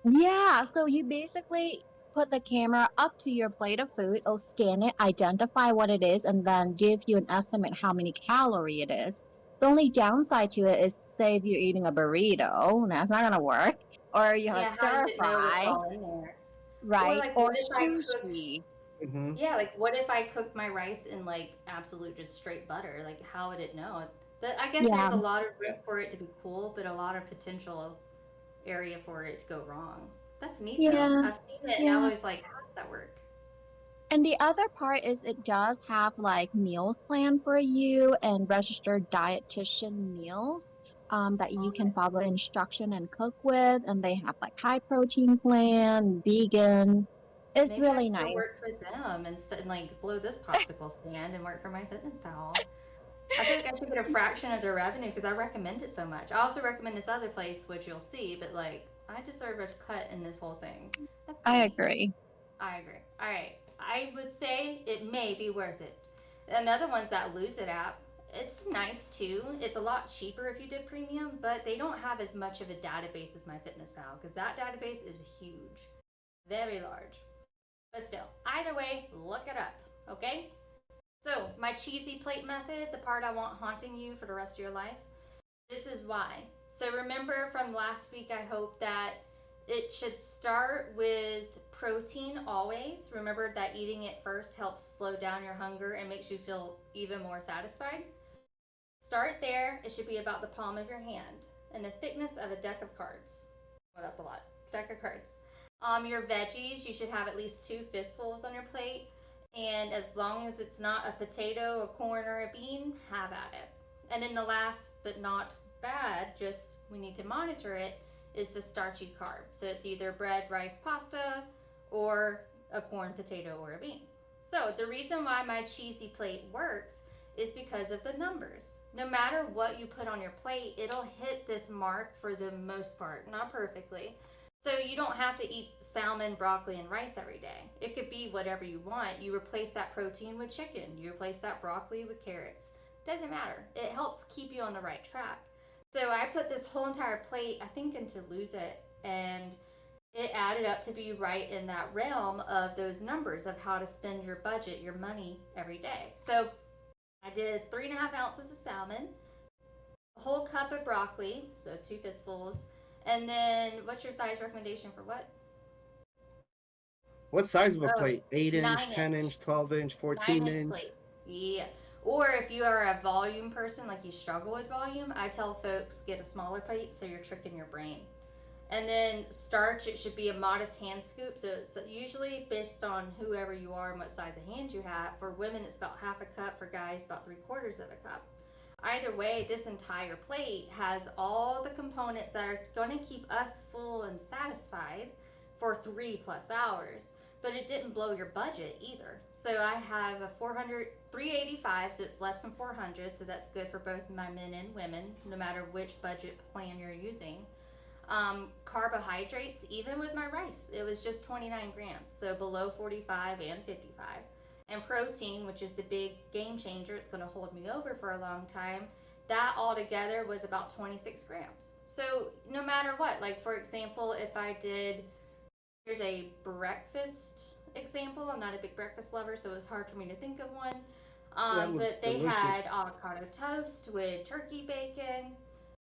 Yeah, so you basically put the camera up to your plate of food, it'll scan it, identify what it is, and then give you an estimate how many calorie it is. The only downside to it is, say if you're eating a burrito, that's not gonna work. Or you have a Yeah, how does stir it know what's fry, all in there? Or right? like, Or what if I cooked? sushi. Mm-hmm. Yeah, like what if I cooked my rice in like absolute just straight butter? Like how would it know? I guess Yeah. there's a lot of room for it to be cool, but a lot of potential area for it to go wrong. That's neat though. Yeah. I've seen it and Yeah. I'm always like, how does that work? And the other part is it does have like meal plan for you and registered dietitian meals that you can follow instruction and cook with. And they have like high protein plan, vegan. It's Maybe I really should go nice. work for them and like blow this popsicle stand and work for MyFitnessPal. I feel like I should get a fraction of their revenue because I recommend it so much. I also recommend this other place, which you'll see, but like I deserve a cut in this whole thing. That's I neat. agree. I agree. All right. I would say it may be worth it. Another one's that Lose It app. It's nice too. It's a lot cheaper if you did premium, but they don't have as much of a database as MyFitnessPal because that database is huge, very large. But still, either way, look it up, okay? So, my cheesy plate method, the part I want haunting you for the rest of your life, this is why. So, remember from last week, I hope that it should start with protein always. Remember that eating it first helps slow down your hunger and makes you feel even more satisfied. Start there. It should be about the palm of your hand and the thickness of a deck of cards. Well, that's a lot. Deck of cards. Your veggies, you should have at least 2 fistfuls on your plate. And as long as it's not a potato, a corn, or a bean, have at it. And then the last but not bad, just we need to monitor it, is the starchy carb. So it's either bread, rice, pasta, or a corn, potato, or a bean. So the reason why my cheesy plate works is because of the numbers. No matter what you put on your plate, it'll hit this mark for the most part, not perfectly. So you don't have to eat salmon, broccoli, and rice every day. It could be whatever you want. You replace that protein with chicken. You replace that broccoli with carrots. Doesn't matter. It helps keep you on the right track. So I put this whole entire plate, I think, into Lose It, and it added up to be right in that realm of those numbers of how to spend your budget, your money every day. So I did 3.5 ounces of salmon, a whole cup of broccoli, so 2 fistfuls, and then what's your size recommendation for what? What size of a Oh, plate? 8 inch, 9 10 inch. inch, 12 inch, 14 9-inch inch. plate. Yeah. Or if you are a volume person, like you struggle with volume, I tell folks get a smaller plate so you're tricking your brain. And then starch, it should be a modest hand scoop. So it's usually based on whoever you are and what size of hand you have. For women, it's about half a cup. For guys, about 3/4 of a cup. Either way, this entire plate has all the components that are going to keep us full and satisfied for 3+ hours. But it didn't blow your budget either. So I have a 385, so it's less than 400. So that's good for both my men and women, no matter which budget plan you're using. Carbohydrates, even with my rice, it was just 29 grams, so below 45 and 55. And protein, which is the big game changer, it's going to hold me over for a long time, that altogether was about 26 grams. So no matter what, like for example, if I did, here's a breakfast example. I'm not a big breakfast lover, so it's hard for me to think of one. But they had avocado toast with turkey bacon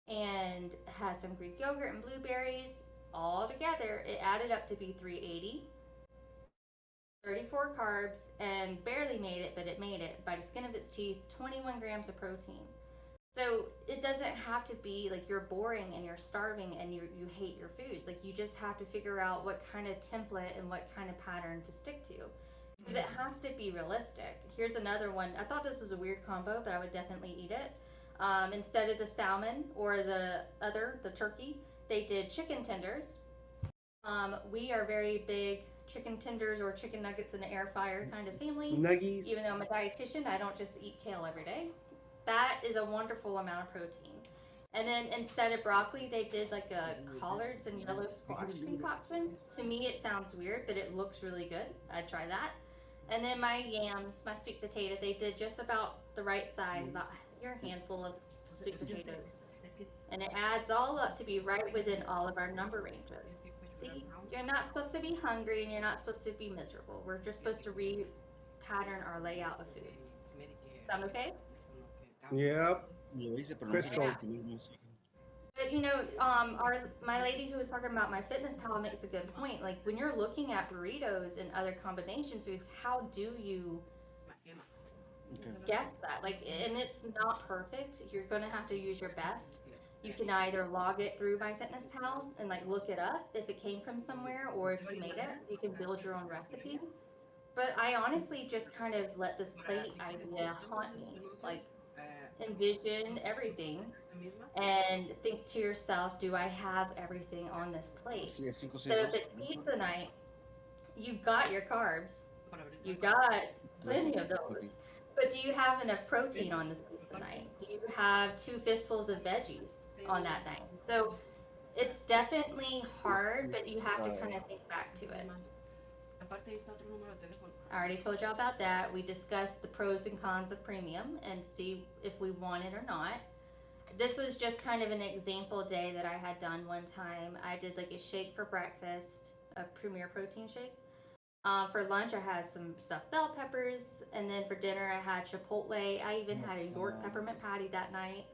and had some Greek yogurt and blueberries. All together, it added up to be 380, 34 carbs, and barely made it, but it made it by the skin of its teeth, 21 grams of protein. So it doesn't have to be like you're boring and you're starving and you hate your food. Like you just have to figure out what kind of template and what kind of pattern to stick to. Because it has to be realistic. Here's another one. I thought this was a weird combo, but I would definitely eat it. Instead of the salmon or the turkey, they did chicken tenders. We are very big chicken tenders or chicken nuggets in the air fryer kind of family. Nuggies. Even though I'm a dietitian, I don't just eat kale every day. That is a wonderful amount of protein. And then instead of broccoli, they did like a collards and yellow squash concoction. To me, it sounds weird, but it looks really good. I'd try that. And then my yams, my sweet potato, they did just about the right size, about your handful of sweet potatoes. And it adds all up to be right within all of our number ranges. See, you're not supposed to be hungry and you're not supposed to be miserable. We're just supposed to re-pattern our layout of food. Sound okay? Yep. Crystal. Yeah. But my lady who was talking about my fitness pal makes a good point. Like when you're looking at burritos and other combination foods, how do you guess that? Like, and it's not perfect. You're gonna have to use your best. You can either log it through my fitness pal and like look it up if it came from somewhere or if you made it. You can build your own recipe. But I honestly just kind of let this plate idea haunt me. Like envision everything and think to yourself, do I have everything on this plate? So if it's pizza night, you got your carbs, you got plenty of those. But do you have enough protein on this pizza night? Do you have 2 fistfuls of veggies on that night? So it's definitely hard, but you have to kind of think back to it. I already told y'all about that. We discussed the pros and cons of premium and see if we want it or not. This was just kind of an example day that I had done one time. I did like a shake for breakfast, a Premier protein shake. For lunch, I had some stuffed bell peppers, and then for dinner, I had Chipotle. I even had a York peppermint patty that night,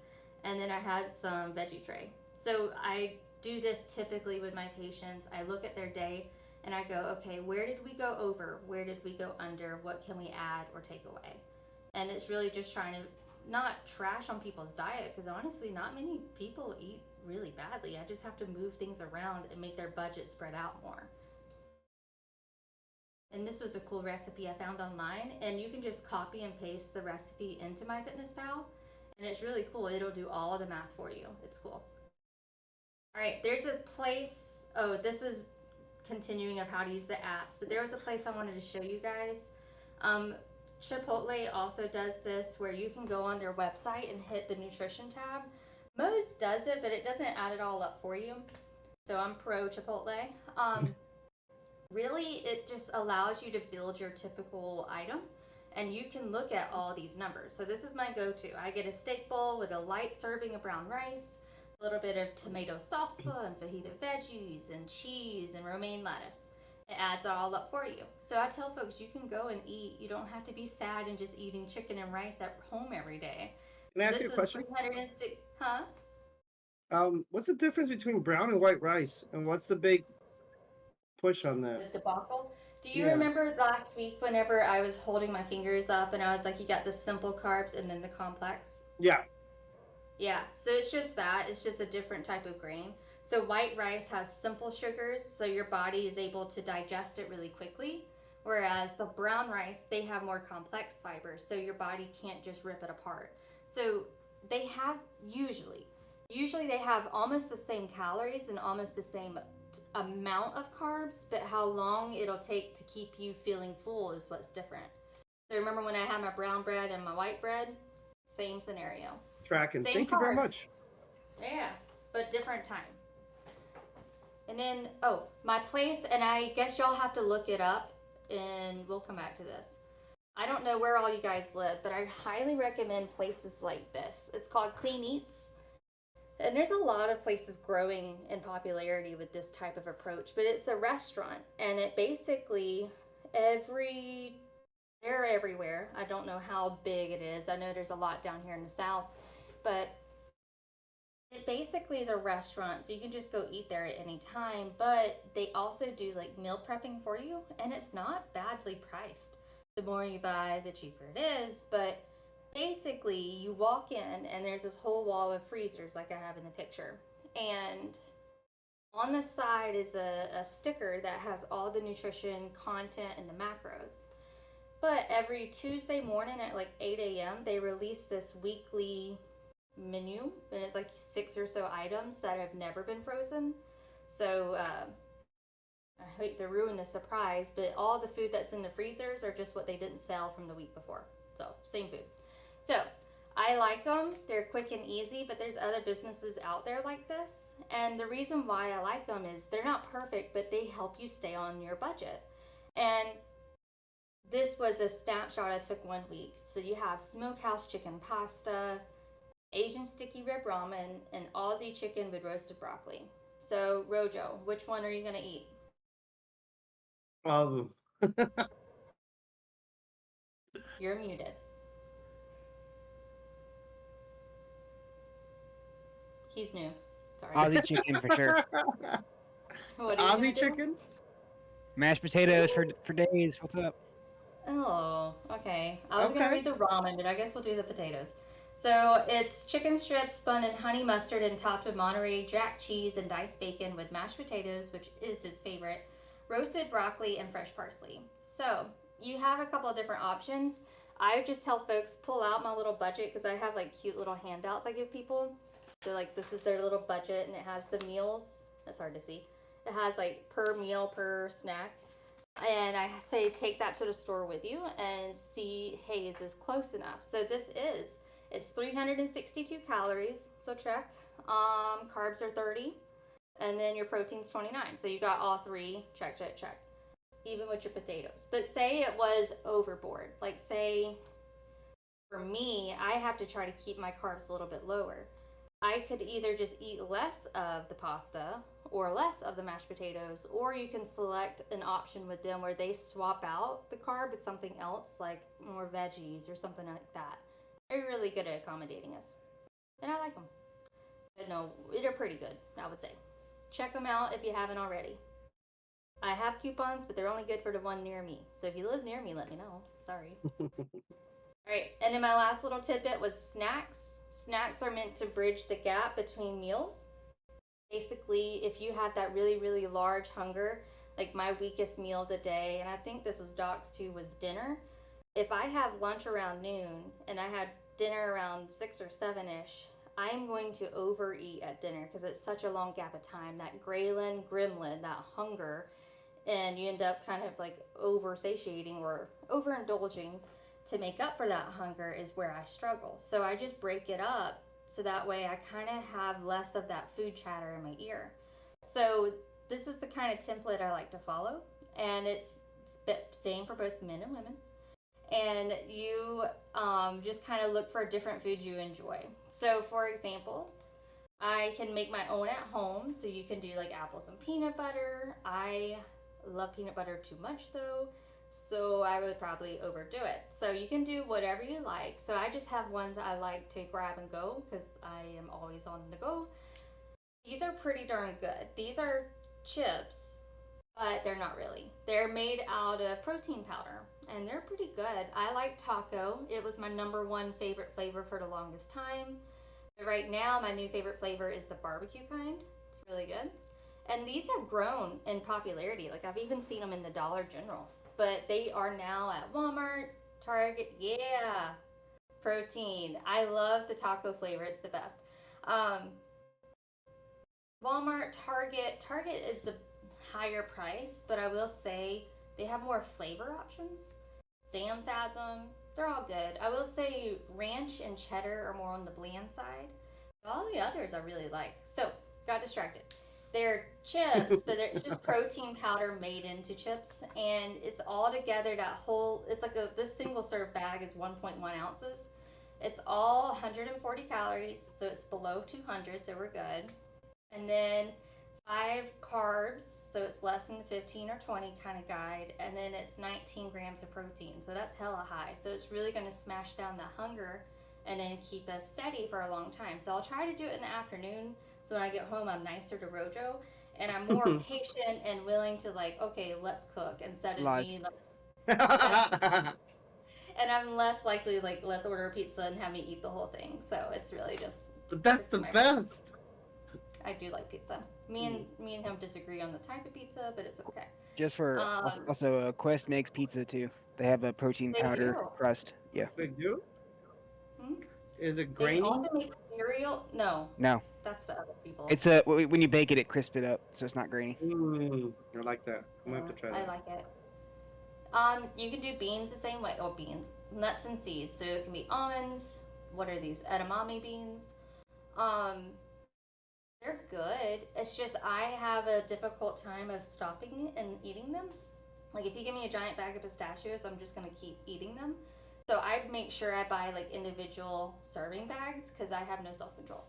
and then I had some veggie tray. So I do this typically with my patients. I look at their day and I go, okay, where did we go over? Where did we go under? What can we add or take away? And it's really just trying to not trash on people's diet, because honestly, not many people eat really badly. I just have to move things around and make their budget spread out more. And this was a cool recipe I found online, and you can just copy and paste the recipe into MyFitnessPal, and it's really cool. It'll do all the math for you. It's cool. All right, there's a place, oh, this is continuing of how to use the apps, but there was a place I wanted to show you guys. Chipotle also does this where you can go on their website and hit the nutrition tab. Moe's does it, but it doesn't add it all up for you. So I'm pro Chipotle. Really, it just allows you to build your typical item, and you can look at all these numbers. So this is my go-to. I get a steak bowl with a light serving of brown rice, a little bit of tomato salsa and fajita veggies and cheese and romaine lettuce. It adds it all up for you. So I tell folks, you can go and eat. You don't have to be sad and just eating chicken and rice at home every day. Can I ask you a question? 306, huh? What's the difference between brown and white rice, and what's the big push on that? The debacle. Do you Yeah. remember last week whenever I was holding my fingers up and I was like, you got the simple carbs and then the complex? Yeah. Yeah, so it's just that. It's just a different type of grain. So white rice has simple sugars, so your body is able to digest it really quickly. Whereas the brown rice, they have more complex fibers, so your body can't just rip it apart. So they have usually they have almost the same calories and almost the same amount of carbs, but how long it'll take to keep you feeling full is what's different. So remember when I had my brown bread and my white bread? Same scenario. Tracking. Same Thank you very carbs. much. Yeah, but different time. And then, oh, my place, and I guess y'all have to look it up, and we'll come back to this. I don't know where all you guys live, but I highly recommend places like this. It's called Clean Eats. And there's a lot of places growing in popularity with this type of approach, but it's a restaurant, and it basically they're everywhere. I don't know how big it is. I know there's a lot down here in the South, but it basically is a restaurant, so you can just go eat there at any time, but they also do like meal prepping for you, and it's not badly priced. The more you buy, the cheaper it is, but basically you walk in and there's this whole wall of freezers like I have in the picture. And on the side is a sticker that has all the nutrition content and the macros. But every Tuesday morning at like 8 a.m., they release this weekly menu, and it's like 6 or so items that have never been frozen. So I hate to ruin the surprise, but all the food that's in the freezers are just what they didn't sell from the week before. So same food. So I like them. They're quick and easy, but there's other businesses out there like this. And the reason why I like them is they're not perfect, but they help you stay on your budget. And this was a snapshot I took 1 week. So you have smokehouse chicken pasta, Asian sticky rib ramen, and Aussie chicken with roasted broccoli. So, Rojo, which one are you going to eat? You're muted. He's new. Sorry. Aussie chicken for sure. What are you gonna Aussie do? chicken? Mashed potatoes for days. What's up? Oh, okay. I was gonna Okay. read the ramen, but I guess we'll do the potatoes. So it's chicken strips spun in honey mustard and topped with Monterey Jack cheese and diced bacon with mashed potatoes, which is his favorite, roasted broccoli, and fresh parsley. So you have a couple of different options. I just tell folks pull out my little budget because I have like cute little handouts I give people. So like this is their little budget and it has the meals. That's hard to see. It has like per meal per snack. And I say take that to the store with you and see, hey, is this close enough? So it's 362 calories, so check. Carbs are 30, and then your protein's 29. So you got all three, check, check, check. Even with your potatoes. But say it was overboard. Like say, for me, I have to try to keep my carbs a little bit lower. I could either just eat less of the pasta or less of the mashed potatoes, or you can select an option with them where they swap out the carb with something else, like more veggies or something like that. They're really good at accommodating us, and I like them. But no, they're pretty good, I would say. Check them out if you haven't already. I have coupons, but they're only good for the one near me. So if you live near me, let me know. Sorry. All right, and then my last little tidbit was snacks. Snacks are meant to bridge the gap between meals. Basically, if you have that really, really large hunger, like my weakest meal of the day, and I think this was Doc's too, was dinner. If I have lunch around noon and I had dinner around 6 or 7-ish, I'm going to overeat at dinner because it's such a long gap of time. That gremlin, that hunger, and you end up kind of like over-satiating or overindulging to make up for that hunger is where I struggle. So I just break it up so that way I kind of have less of that food chatter in my ear. So this is the kind of template I like to follow, and it's same for both men and women. And you just kind of look for different foods you enjoy. So for example, I can make my own at home. So you can do like apples and peanut butter. I love peanut butter too much though, so I would probably overdo it. So you can do whatever you like. So I just have ones I like to grab and go because I am always on the go. These are pretty darn good. These are chips but they're not really. They're made out of protein powder, and they're pretty good. I like taco. It was my number one favorite flavor for the longest time. But right now, my new favorite flavor is the barbecue kind. It's really good. And these have grown in popularity. Like, I've even seen them in the Dollar General. But they are now at Walmart, Target. Yeah, protein. I love the taco flavor. It's the best. Um, Walmart, Target. Target is the higher price, but I will say they have more flavor options. Sam's has them. They're all good. I will say ranch and cheddar are more on the bland side. All the others I really like. So, got distracted. They're chips, but it's just protein powder made into chips, and it's all together. That whole, it's like this single serve bag is 1.1 ounces. It's all 140 calories, so it's below 200, so we're good. And then 5 carbs, so it's less than the 15 or 20 kind of guide, and then it's 19 grams of protein, so that's hella high. So it's really going to smash down the hunger and then keep us steady for a long time. So I'll try to do it in the afternoon, so when I get home I'm nicer to Rojo, and I'm more patient and willing to, like, okay, let's cook instead of Lies. me like and I'm less likely, like, let's order a pizza and have me eat the whole thing. So it's really just. But that's the best. I do like pizza. Me and him disagree on the type of pizza, but it's okay. Just for also, Quest makes pizza too. They have a protein They powder do. crust. Yeah. They do? Hmm? Is it They grainy? also make cereal. No. No. That's the other people. It's when you bake it, it crisps it up, so it's not grainy. I like that. I'm gonna have to try that. I like it. You can do beans the same way. Oh, beans, nuts and seeds. So it can be almonds. What are these? Edamame beans. They're good. It's just I have a difficult time of stopping and eating them. Like, if you give me a giant bag of pistachios, I'm just gonna keep eating them. So I make sure I buy like individual serving bags because I have no self-control.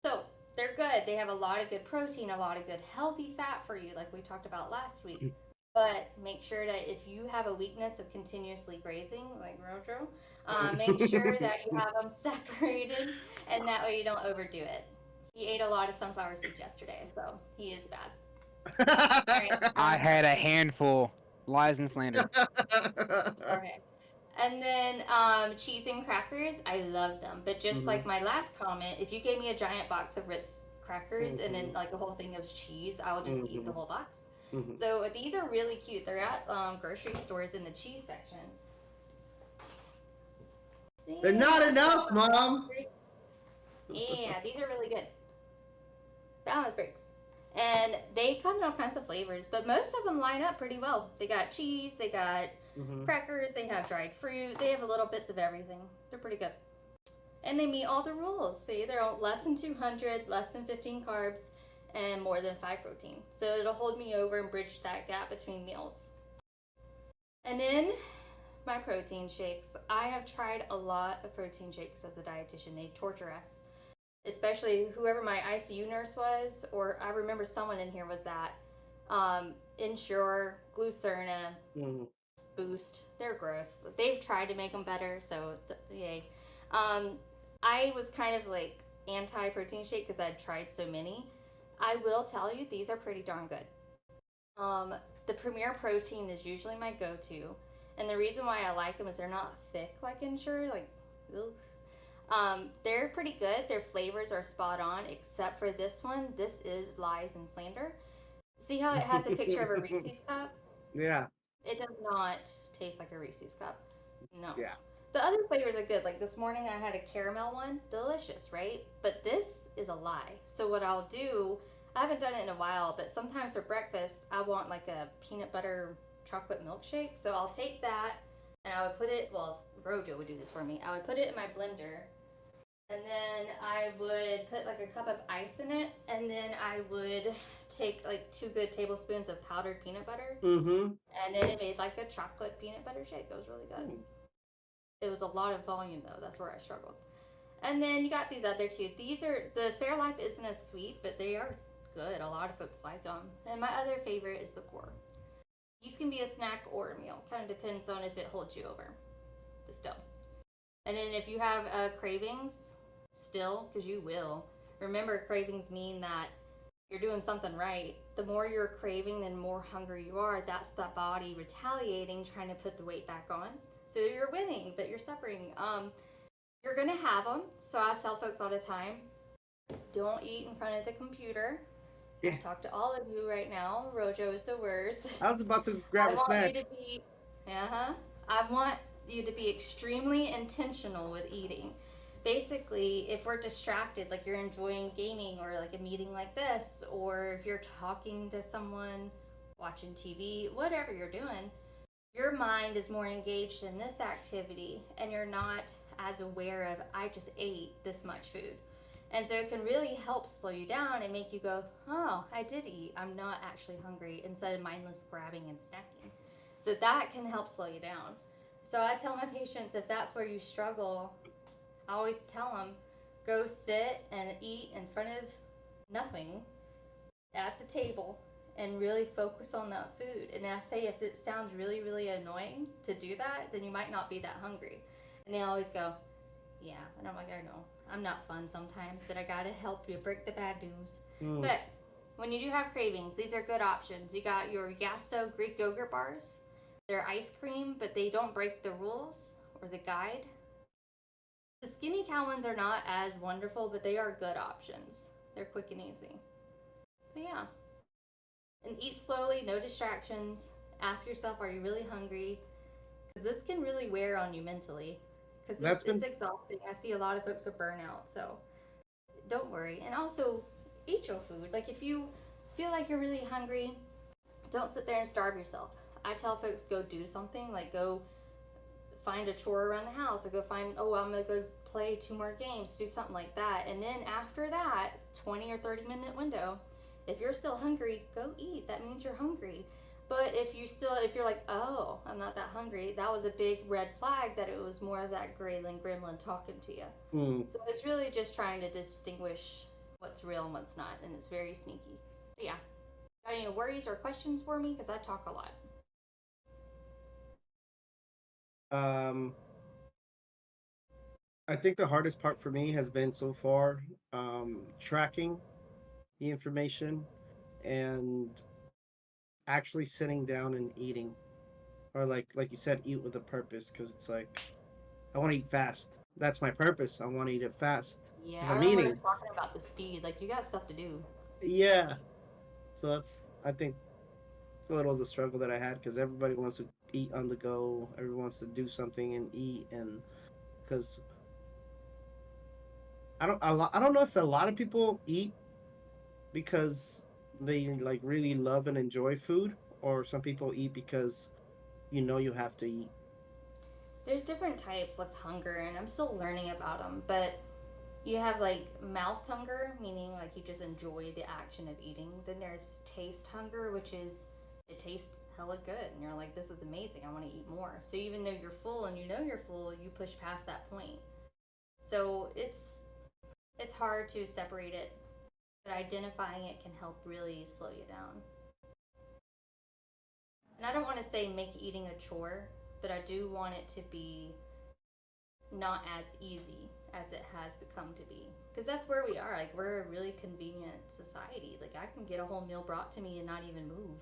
So they're good. They have a lot of good protein, a lot of good healthy fat for you, like we talked about last week. But make sure that if you have a weakness of continuously grazing, like Rojo, make sure that you have them separated, and that way you don't overdo it. He ate a lot of sunflower seeds yesterday, so he is bad. All right. I had a handful. Lies and slander. Okay. And then cheese and crackers, I love them. But just like my last comment, if you gave me a giant box of Ritz crackers and then like a whole thing of cheese, I will just eat the whole box. So these are really cute. They're at grocery stores in the cheese section. They're not enough, Mom. Yeah, these are really good. Balance breaks. And they come in all kinds of flavors, but most of them line up pretty well. They got cheese, they got crackers, they have dried fruit, they have a little bits of everything. They're pretty good. And they meet all the rules. See, they're less than 200, less than 15 carbs, and more than 5 protein. So it'll hold me over and bridge that gap between meals. And then my protein shakes. I have tried a lot of protein shakes as a dietitian. They torture us. Especially whoever my ICU nurse was, or I remember someone in here was that. Ensure, Glucerna, Boost. They're gross. They've tried to make them better, so yay. I was kind of like anti-protein shake because I'd tried so many. I will tell you, these are pretty darn good. The Premier Protein is usually my go-to, and the reason why I like them is they're not thick like Ensure, like, ugh. They're pretty good. Their flavors are spot on, except for this one. This is Lies and Slander. See how it has a picture of a Reese's cup? Yeah. It does not taste like a Reese's cup. No. Yeah. The other flavors are good. Like this morning I had a caramel one. Delicious, right? But this is a lie. So what I'll do, I haven't done it in a while, but sometimes for breakfast I want like a peanut butter chocolate milkshake. So I'll take that and I would put it, well, Rojo would do this for me. I would put it in my blender, and then I would put like a cup of ice in it, and then I would take like 2 good tablespoons of powdered peanut butter, and then it made like a chocolate peanut butter shake. It was really good. It was a lot of volume though. That's where I struggled. And then you got these other two. These are, the Fairlife isn't as sweet, but they are good. A lot of folks like them. And my other favorite is the Core. These can be a snack or a meal. Kind of depends on if it holds you over. But still. And then if you have cravings, still, because you will. Remember, cravings mean that you're doing something right. The more you're craving and more hungry you are, that's the body retaliating, trying to put the weight back on. So you're winning, but you're suffering. You're gonna have them. So I tell folks all the time, don't eat in front of the computer. Yeah. I talk to all of you right now. Rojo is the worst. I was about to grab I a want snack. you to be, I want you to be extremely intentional with eating. Basically, if we're distracted, like you're enjoying gaming or like a meeting like this, or if you're talking to someone, watching TV, whatever you're doing, your mind is more engaged in this activity and you're not as aware of, I just ate this much food. And so it can really help slow you down and make you go, oh, I did eat. I'm not actually hungry, instead of mindless grabbing and snacking. So that can help slow you down. So I tell my patients, if that's where you struggle, I always tell them, go sit and eat in front of nothing at the table and really focus on that food. And I say, if it sounds really, really annoying to do that, then you might not be that hungry. And they always go, yeah. And I'm like, I know, I'm not fun sometimes, but I gotta help you break the bad news. But when you do have cravings, these are good options. You got your Yasso Greek yogurt bars. They're ice cream, but they don't break the rules or the guide. The Skinny Cow ones are not as wonderful, but they are good options. They're quick and easy. But yeah. And eat slowly, no distractions. Ask yourself, are you really hungry? Because this can really wear on you mentally. Because it's exhausting. I see a lot of folks with burnout, so don't worry. And also, eat your food. Like, if you feel like you're really hungry, don't sit there and starve yourself. I tell folks, go do something. Like, go find a chore around the house, or go find, oh, I'm gonna go play 2 more games, do something like that. And then after that 20 or 30 minute window, if you're still hungry, go eat. That means you're hungry. But if you're like, oh, I'm not that hungry, that was a big red flag that it was more of that gremlin talking to you. So it's really just trying to distinguish what's real and what's not, and it's very sneaky. But yeah, got any worries or questions for me? Because I talk a lot. I think the hardest part for me has been so far tracking the information and actually sitting down and eating, or like you said, eat with a purpose. Because it's like, I want to eat fast. That's my purpose. I want to eat it fast. Yeah, Because I I'm remember eating. us talking about the speed. Like, you got stuff to do. Yeah. So that's, I think, it's a little of the struggle that I had, because everybody wants to eat on the go. Everyone wants to do something and eat, and because I don't know if a lot of people eat because they like really love and enjoy food, or some people eat because you have to eat. There's different types of hunger, and I'm still learning about them. But you have like mouth hunger, meaning like you just enjoy the action of eating. Then there's taste hunger, which is it tastes hella good, and you're like, this is amazing. I want to eat more. So even though you're full and you know you're full, you push past that point. So it's hard to separate it, but identifying it can help really slow you down. And I don't want to say make eating a chore, but I do want it to be not as easy as it has become to be. Because that's where we are. Like, we're a really convenient society. Like, I can get a whole meal brought to me and not even move,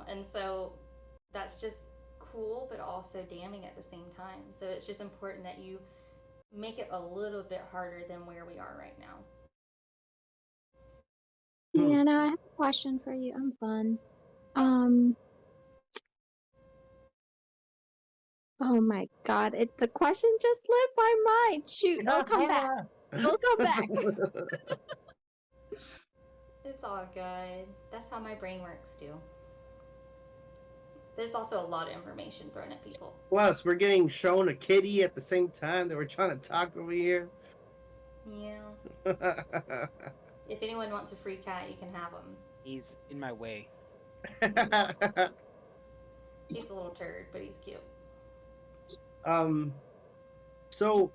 And so that's just cool, but also damning at the same time. So it's just important that you make it a little bit harder than where we are right now. And I have a question for you. I'm fun. Oh my god, the question just slipped my mind. Shoot, it'll come back. It'll come back. It's all good. That's how my brain works too. There's also a lot of information thrown at people. Plus, we're getting shown a kitty at the same time that we're trying to talk over here. Yeah. If anyone wants a free cat, you can have him. He's in my way. He's a little turd, but he's cute. So,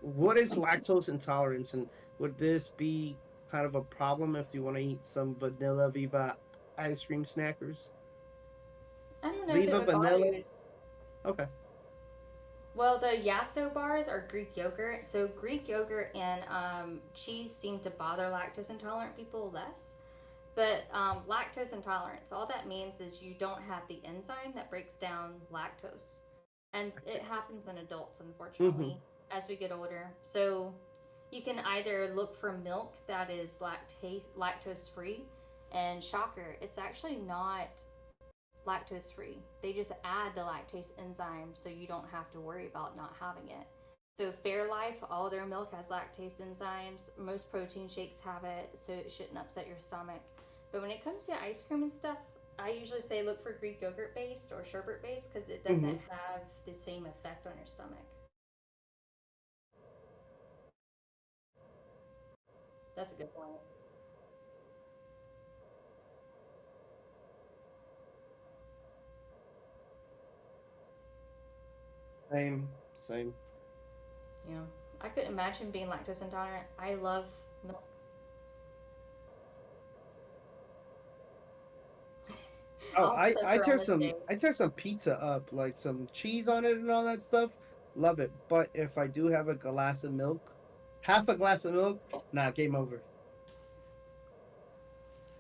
what is lactose intolerance, and would this be kind of a problem if you want to eat some vanilla Viva ice cream snackers? I don't know Viva if it would vanilla. bother you. Okay. Well, the Yasso bars are Greek yogurt. So Greek yogurt and cheese seem to bother lactose intolerant people less. But lactose intolerance, all that means is you don't have the enzyme that breaks down lactose. And it happens in adults, unfortunately, as we get older. So you can either look for milk that is lactose free, and shocker, it's actually not lactose free. They just add the lactase enzyme so you don't have to worry about not having it. So Fairlife, all their milk has lactase enzymes. Most protein shakes have it, so it shouldn't upset your stomach. But when it comes to ice cream and stuff, I usually say look for Greek yogurt based or sherbet based because it doesn't have the same effect on your stomach. That's a good point. Same. Yeah. I couldn't imagine being lactose intolerant. I love milk. Oh, I'll I soak I her on tear this some day. I tear some pizza up, like some cheese on it and all that stuff. Love it. But if I do have a glass of milk, half a glass of milk, nah, game over.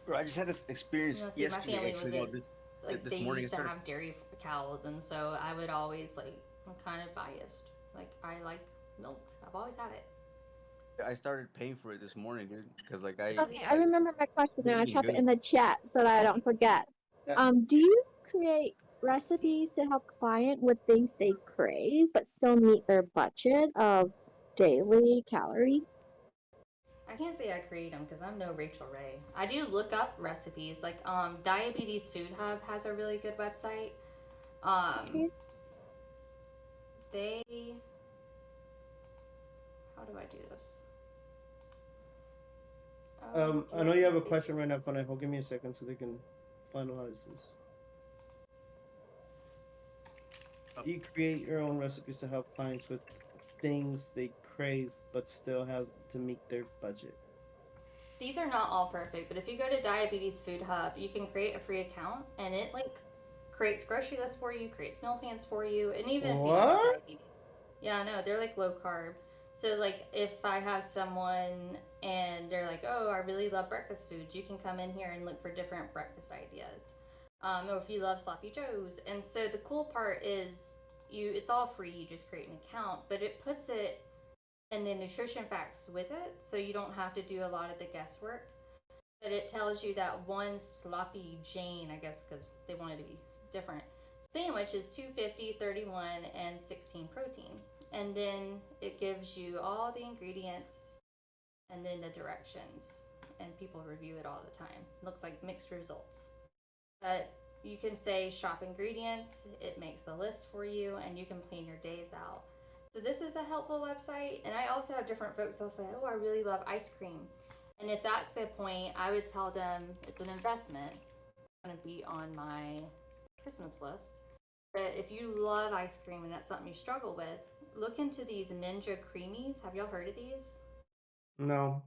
Bro, I just had this experience See, my yesterday. family Actually, wasn't no, this like they this morning I used to started. have dairy cows, and so I would always like I'm kind of biased. Like I like milk. I've always had it. I started paying for it this morning, dude. Because like Okay, I I remember my question been now. I eating type it good. in the chat so that I don't forget. Yeah. Do you create recipes to help client with things they crave but still meet their budget of daily calorie? I can't say I create them because I'm no Rachel Ray. I do look up recipes. Like Diabetes Food Hub has a really good website. Um, Okay. they how do I do this? Do I I know you send have a a Facebook? question right now, Conejo. Give me a second so they can finalize this. Do you create your own recipes to help clients with things they crave but still have to meet their budget? These are not all perfect, but if you go to Diabetes Food Hub, you can create a free account and it like creates grocery lists for you, creates meal plans for you, and even if you don't have What? diabetes. Yeah, no, they're like low carb. So like if I have someone and they're like, "Oh, I really love breakfast foods," you can come in here and look for different breakfast ideas. Or if you love sloppy joes. And so the cool part is it's all free. You just create an account, but it puts it and the nutrition facts with it, so you don't have to do a lot of the guesswork. But it tells you that one sloppy Jane, I guess, because they wanted to be different, sandwich is 250, 31, and 16 protein. And then it gives you all the ingredients and then the directions. And people review it all the time. Looks like mixed results. But you can say shop ingredients, it makes the list for you, and you can plan your days out. So this is a helpful website. And I also have different folks who'll say, "Oh, I really love ice cream." And if that's the point, I would tell them it's an investment. It's going to be on my Christmas list. But if you love ice cream and that's something you struggle with, look into these Ninja Creamies. Have y'all heard of these? No.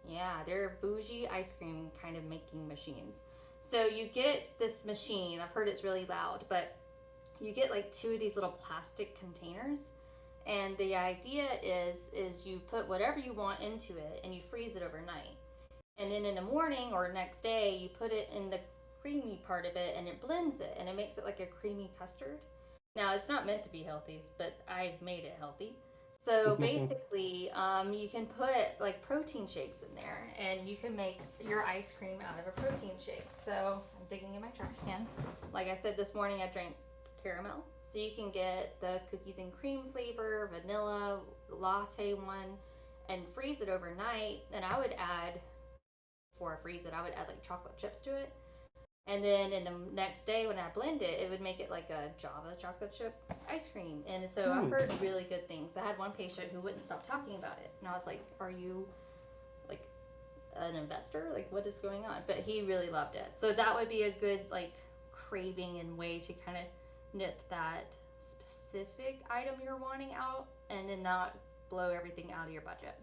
Yeah, they're bougie ice cream kind of making machines. So you get this machine. I've heard it's really loud, but you get like two of these little plastic containers, and the idea is you put whatever you want into it and you freeze it overnight. And then in the morning or next day, you put it in the creamy part of it and it blends it and it makes it like a creamy custard. Now, it's not meant to be healthy, but I've made it healthy. So basically, you can put like protein shakes in there and you can make your ice cream out of a protein shake. So I'm digging in my trash can. Like I said this morning, I drank caramel. So you can get the cookies and cream flavor, vanilla, latte one, and freeze it overnight. And I would add before I freeze it, I would add like chocolate chips to it. And then in the next day when I blend it, it would make it like a Java chocolate chip ice cream. And so I've heard really good things. I had one patient who wouldn't stop talking about it. And I was like, "Are you like an investor? Like what is going on?" But he really loved it. So that would be a good like craving and way to kind of nip that specific item you're wanting out and then not blow everything out of your budget.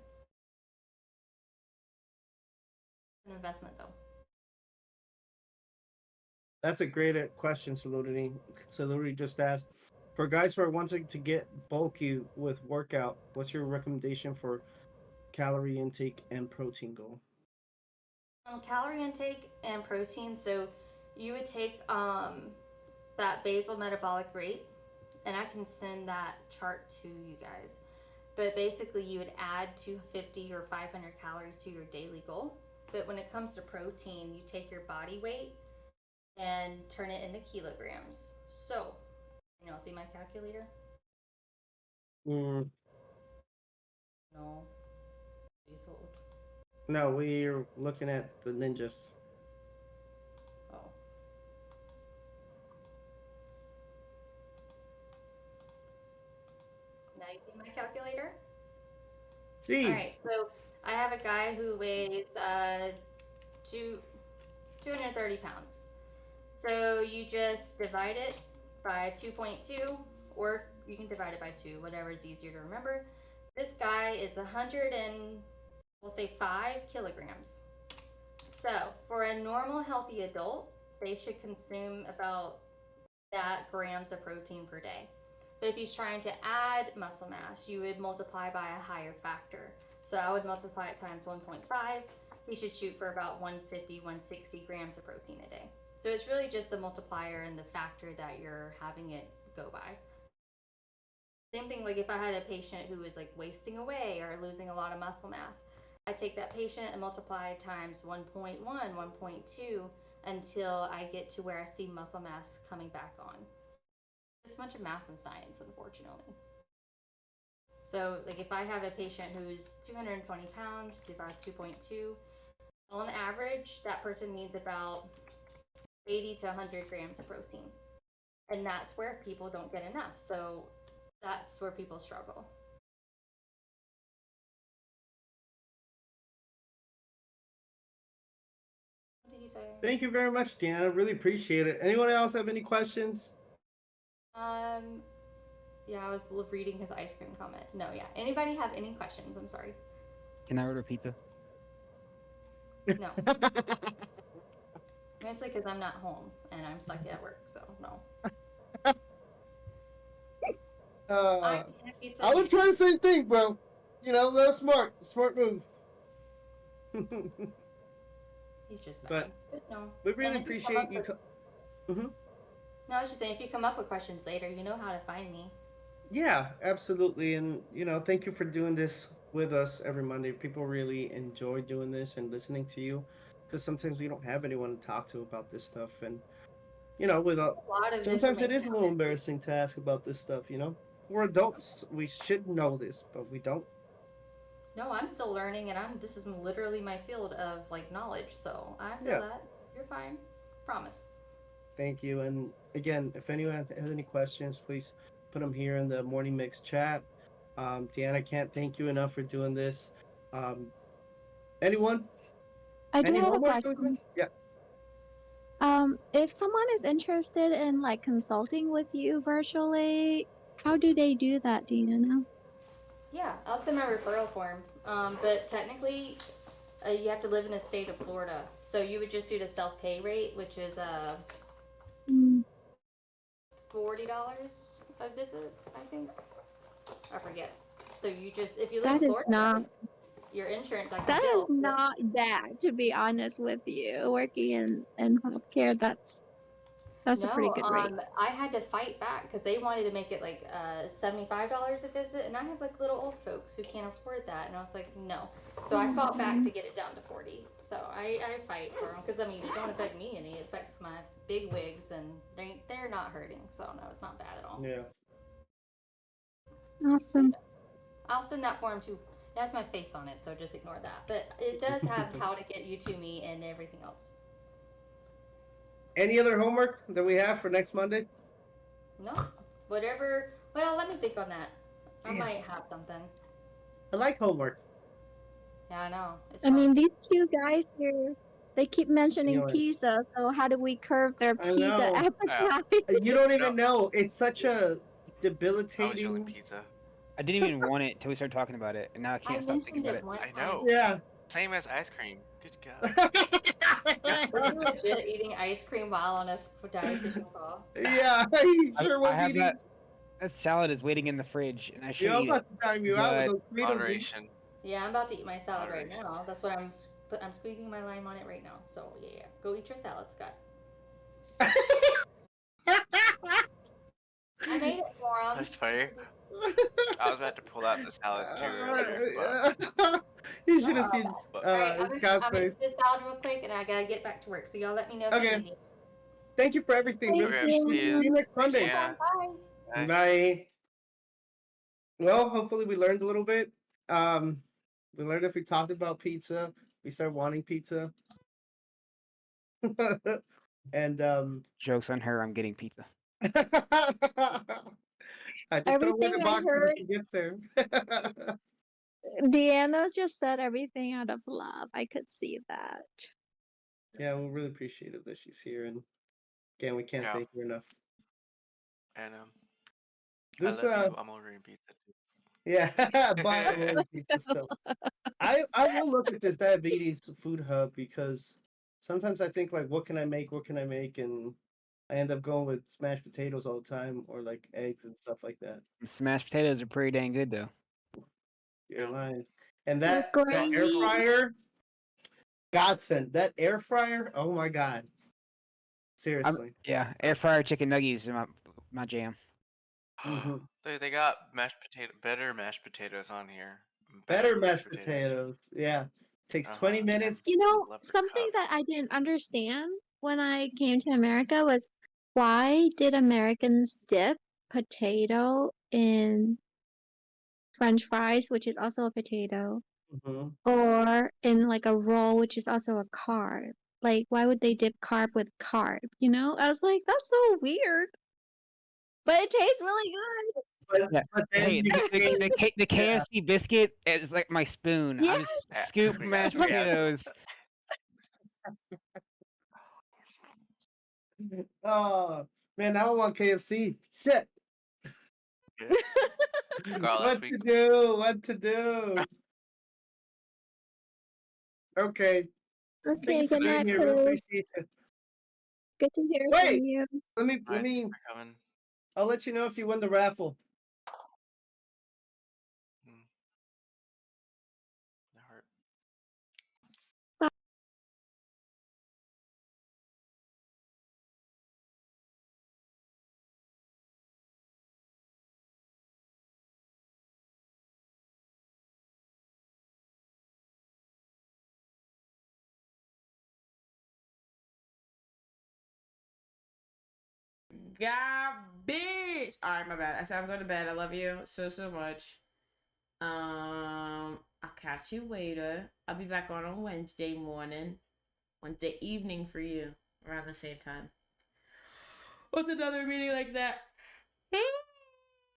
An investment though. That's a great question, Saludity. Saludity just asked, For guys who are wanting to get bulky with workout, what's your recommendation for calorie intake and protein goal? Calorie intake and protein. So you would take that basal metabolic rate, and I can send that chart to you guys. But basically, you would add 250 or 500 calories to your daily goal. But when it comes to protein, you take your body weight and turn it into kilograms. So, can y'all see my calculator? Mm, No. Please hold. no, we're looking at the ninjas. Oh. Now you see my calculator? See. All right, so I have a guy who weighs 230 pounds. So you just divide it by 2.2, or you can divide it by 2, whatever is easier to remember. This guy is 100 and we'll say 5 kilograms. So for a normal healthy adult, they should consume about that grams of protein per day. But if he's trying to add muscle mass, you would multiply by a higher factor. So I would multiply it times 1.5. He should shoot for about 150, 160 grams of protein a day. So it's really just the multiplier and the factor that you're having it go by. Same thing, like if I had a patient who was like wasting away or losing a lot of muscle mass, I take that patient and multiply times 1.1, 1.2 until I get to where I see muscle mass coming back on. There's a bunch of math and science, unfortunately. So like if I have a patient who's 220 pounds, divide 2.2, on average, that person needs about 80 to 100 grams of protein. And that's where people don't get enough. So that's where people struggle. What did he say? Thank you very much, Deanna. Really appreciate it. Anyone else have any questions? Yeah, I was reading his ice cream comment. No, yeah. Anybody have any questions? I'm sorry. Can I order pizza? No. Mostly because I'm not home and I'm stuck at work, so no. I would try the same thing, bro. You know, that's smart move. He's just But mad. No. we really And if you come appreciate up you. with- No, I was just saying, if you come up with questions later, you know how to find me. Yeah, absolutely. And, you know, thank you for doing this with us every Monday. People really enjoy doing this and listening to you because sometimes we don't have anyone to talk to about this stuff. And, you know, A lot of sometimes it is a information. little embarrassing to ask about this stuff, you know? We're adults. We should know this, but we don't. No, I'm still learning, and this is literally my field of like knowledge. So I feel Yeah. that you're fine. Promise. Thank you. And again, if anyone has any questions, please put them here in the Morning Mix chat. Deanna, can't thank you enough for doing this. Anyone? I do Any have a homework? question. Yeah. If someone is interested in like consulting with you virtually, how do they do that? Do you know? Yeah, I'll send my referral form. But technically, you have to live in the state of Florida, so you would just do the self-pay rate, which is $40 a visit, I think. I forget. So you just, if you live That in is Florida, not. your insurance I can That is bill. but- not bad, to be honest with you. Working in healthcare, that's a pretty good rate. I had to fight back because they wanted to make it like $75 a visit, and I have like little old folks who can't afford that, and I was like, no. So I fought back to get it down to 40. So I fight for them because I mean it don't affect me any. It affects my big wigs, and they're not hurting. So no, it's not bad at all. Yeah. Awesome. I'll send that form too. It has my face on it, so just ignore that. But it does have how to get you to me and everything else. Any other homework that we have for next Monday? No, whatever. Well, let me think on that. I Yeah. might have something. I like homework. Yeah, I know. It's I mean, these two guys here, they keep mentioning Anyway. pizza. So how do we curb their I pizza know. appetite? You don't even know. It's such a I was only debilitating. pizza. I didn't even want it until we started talking about it, and now I can't stop thinking about it. I know. Yeah. Same as ice cream. Good God. Was he legit eating ice cream while on a dietitian call? Yeah, he sure was I have eating. that. That salad is waiting in the fridge, and I should Yo, I'm eat about it. to time you out with But those Fritos. Moderation. Yeah, I'm about to eat my salad right Moderation. now. That's what I'm squeezing my lime on it right now. So yeah. Go eat your salad, Scott. I made it for him. That's funny. I was about to pull out the salad too earlier, but You should have seen but All right, Scott's I'm gonna face. eat this salad real quick, and I gotta get back to work. So y'all let me know if you Okay. need me. Thank you for everything. Thanks, okay. See See you. you next Monday. Yeah. Bye. Bye. Bye. Well, hopefully we learned a little bit. We learned if we talked about pizza, we start wanting pizza. And joke's on her. I'm getting pizza. I just don't wear Everything the I box when heard, she gets there. Deanna just said everything out of love. I could see that. Yeah, we're really appreciative that she's here, and again, we can't Yeah. thank her enough. And I This love you. I'm ordering pizza too. yeah, but I'm ordering pizza still. I will look at this diabetes food hub because sometimes I think like, what can I make? What can I make? And I end up going with smashed potatoes all the time, or like eggs and stuff like that. Smashed potatoes are pretty dang good, though. You're lying. And With that air gravy. fryer, godsend. That air fryer, oh my god. Seriously. Yeah, air fryer chicken nuggets are my jam. Mhm. They got better mashed potatoes on here. Better mashed potatoes. Yeah. Takes 20 and minutes. You know, leopard something cup. that I didn't understand when I came to America was why did Americans dip potato in French fries, which is also a potato, Mhm. or in like a roll, which is also a carb? Like, why would they dip carb with carb? You know, I was like, that's so weird. But it tastes really good. Yeah. But then Hey, you the yeah. KFC biscuit is like my spoon. I just Yes. scoop We got mashed we got potatoes. Oh man, now I want KFC. Shit. got last What week. to do? What to do? Okay. Thank Okay, you for good being night, here. We Pooh. appreciate you. Good to hear from Wait, you. let me Alright, thanks for coming. I'll let you know if you win the raffle. That hurt. Garbage. All right, my bad. I said I'm going to bed. I love you so much. I'll catch you later. I'll be back on Wednesday morning, Wednesday evening for you, around the same time. What's another meeting like that?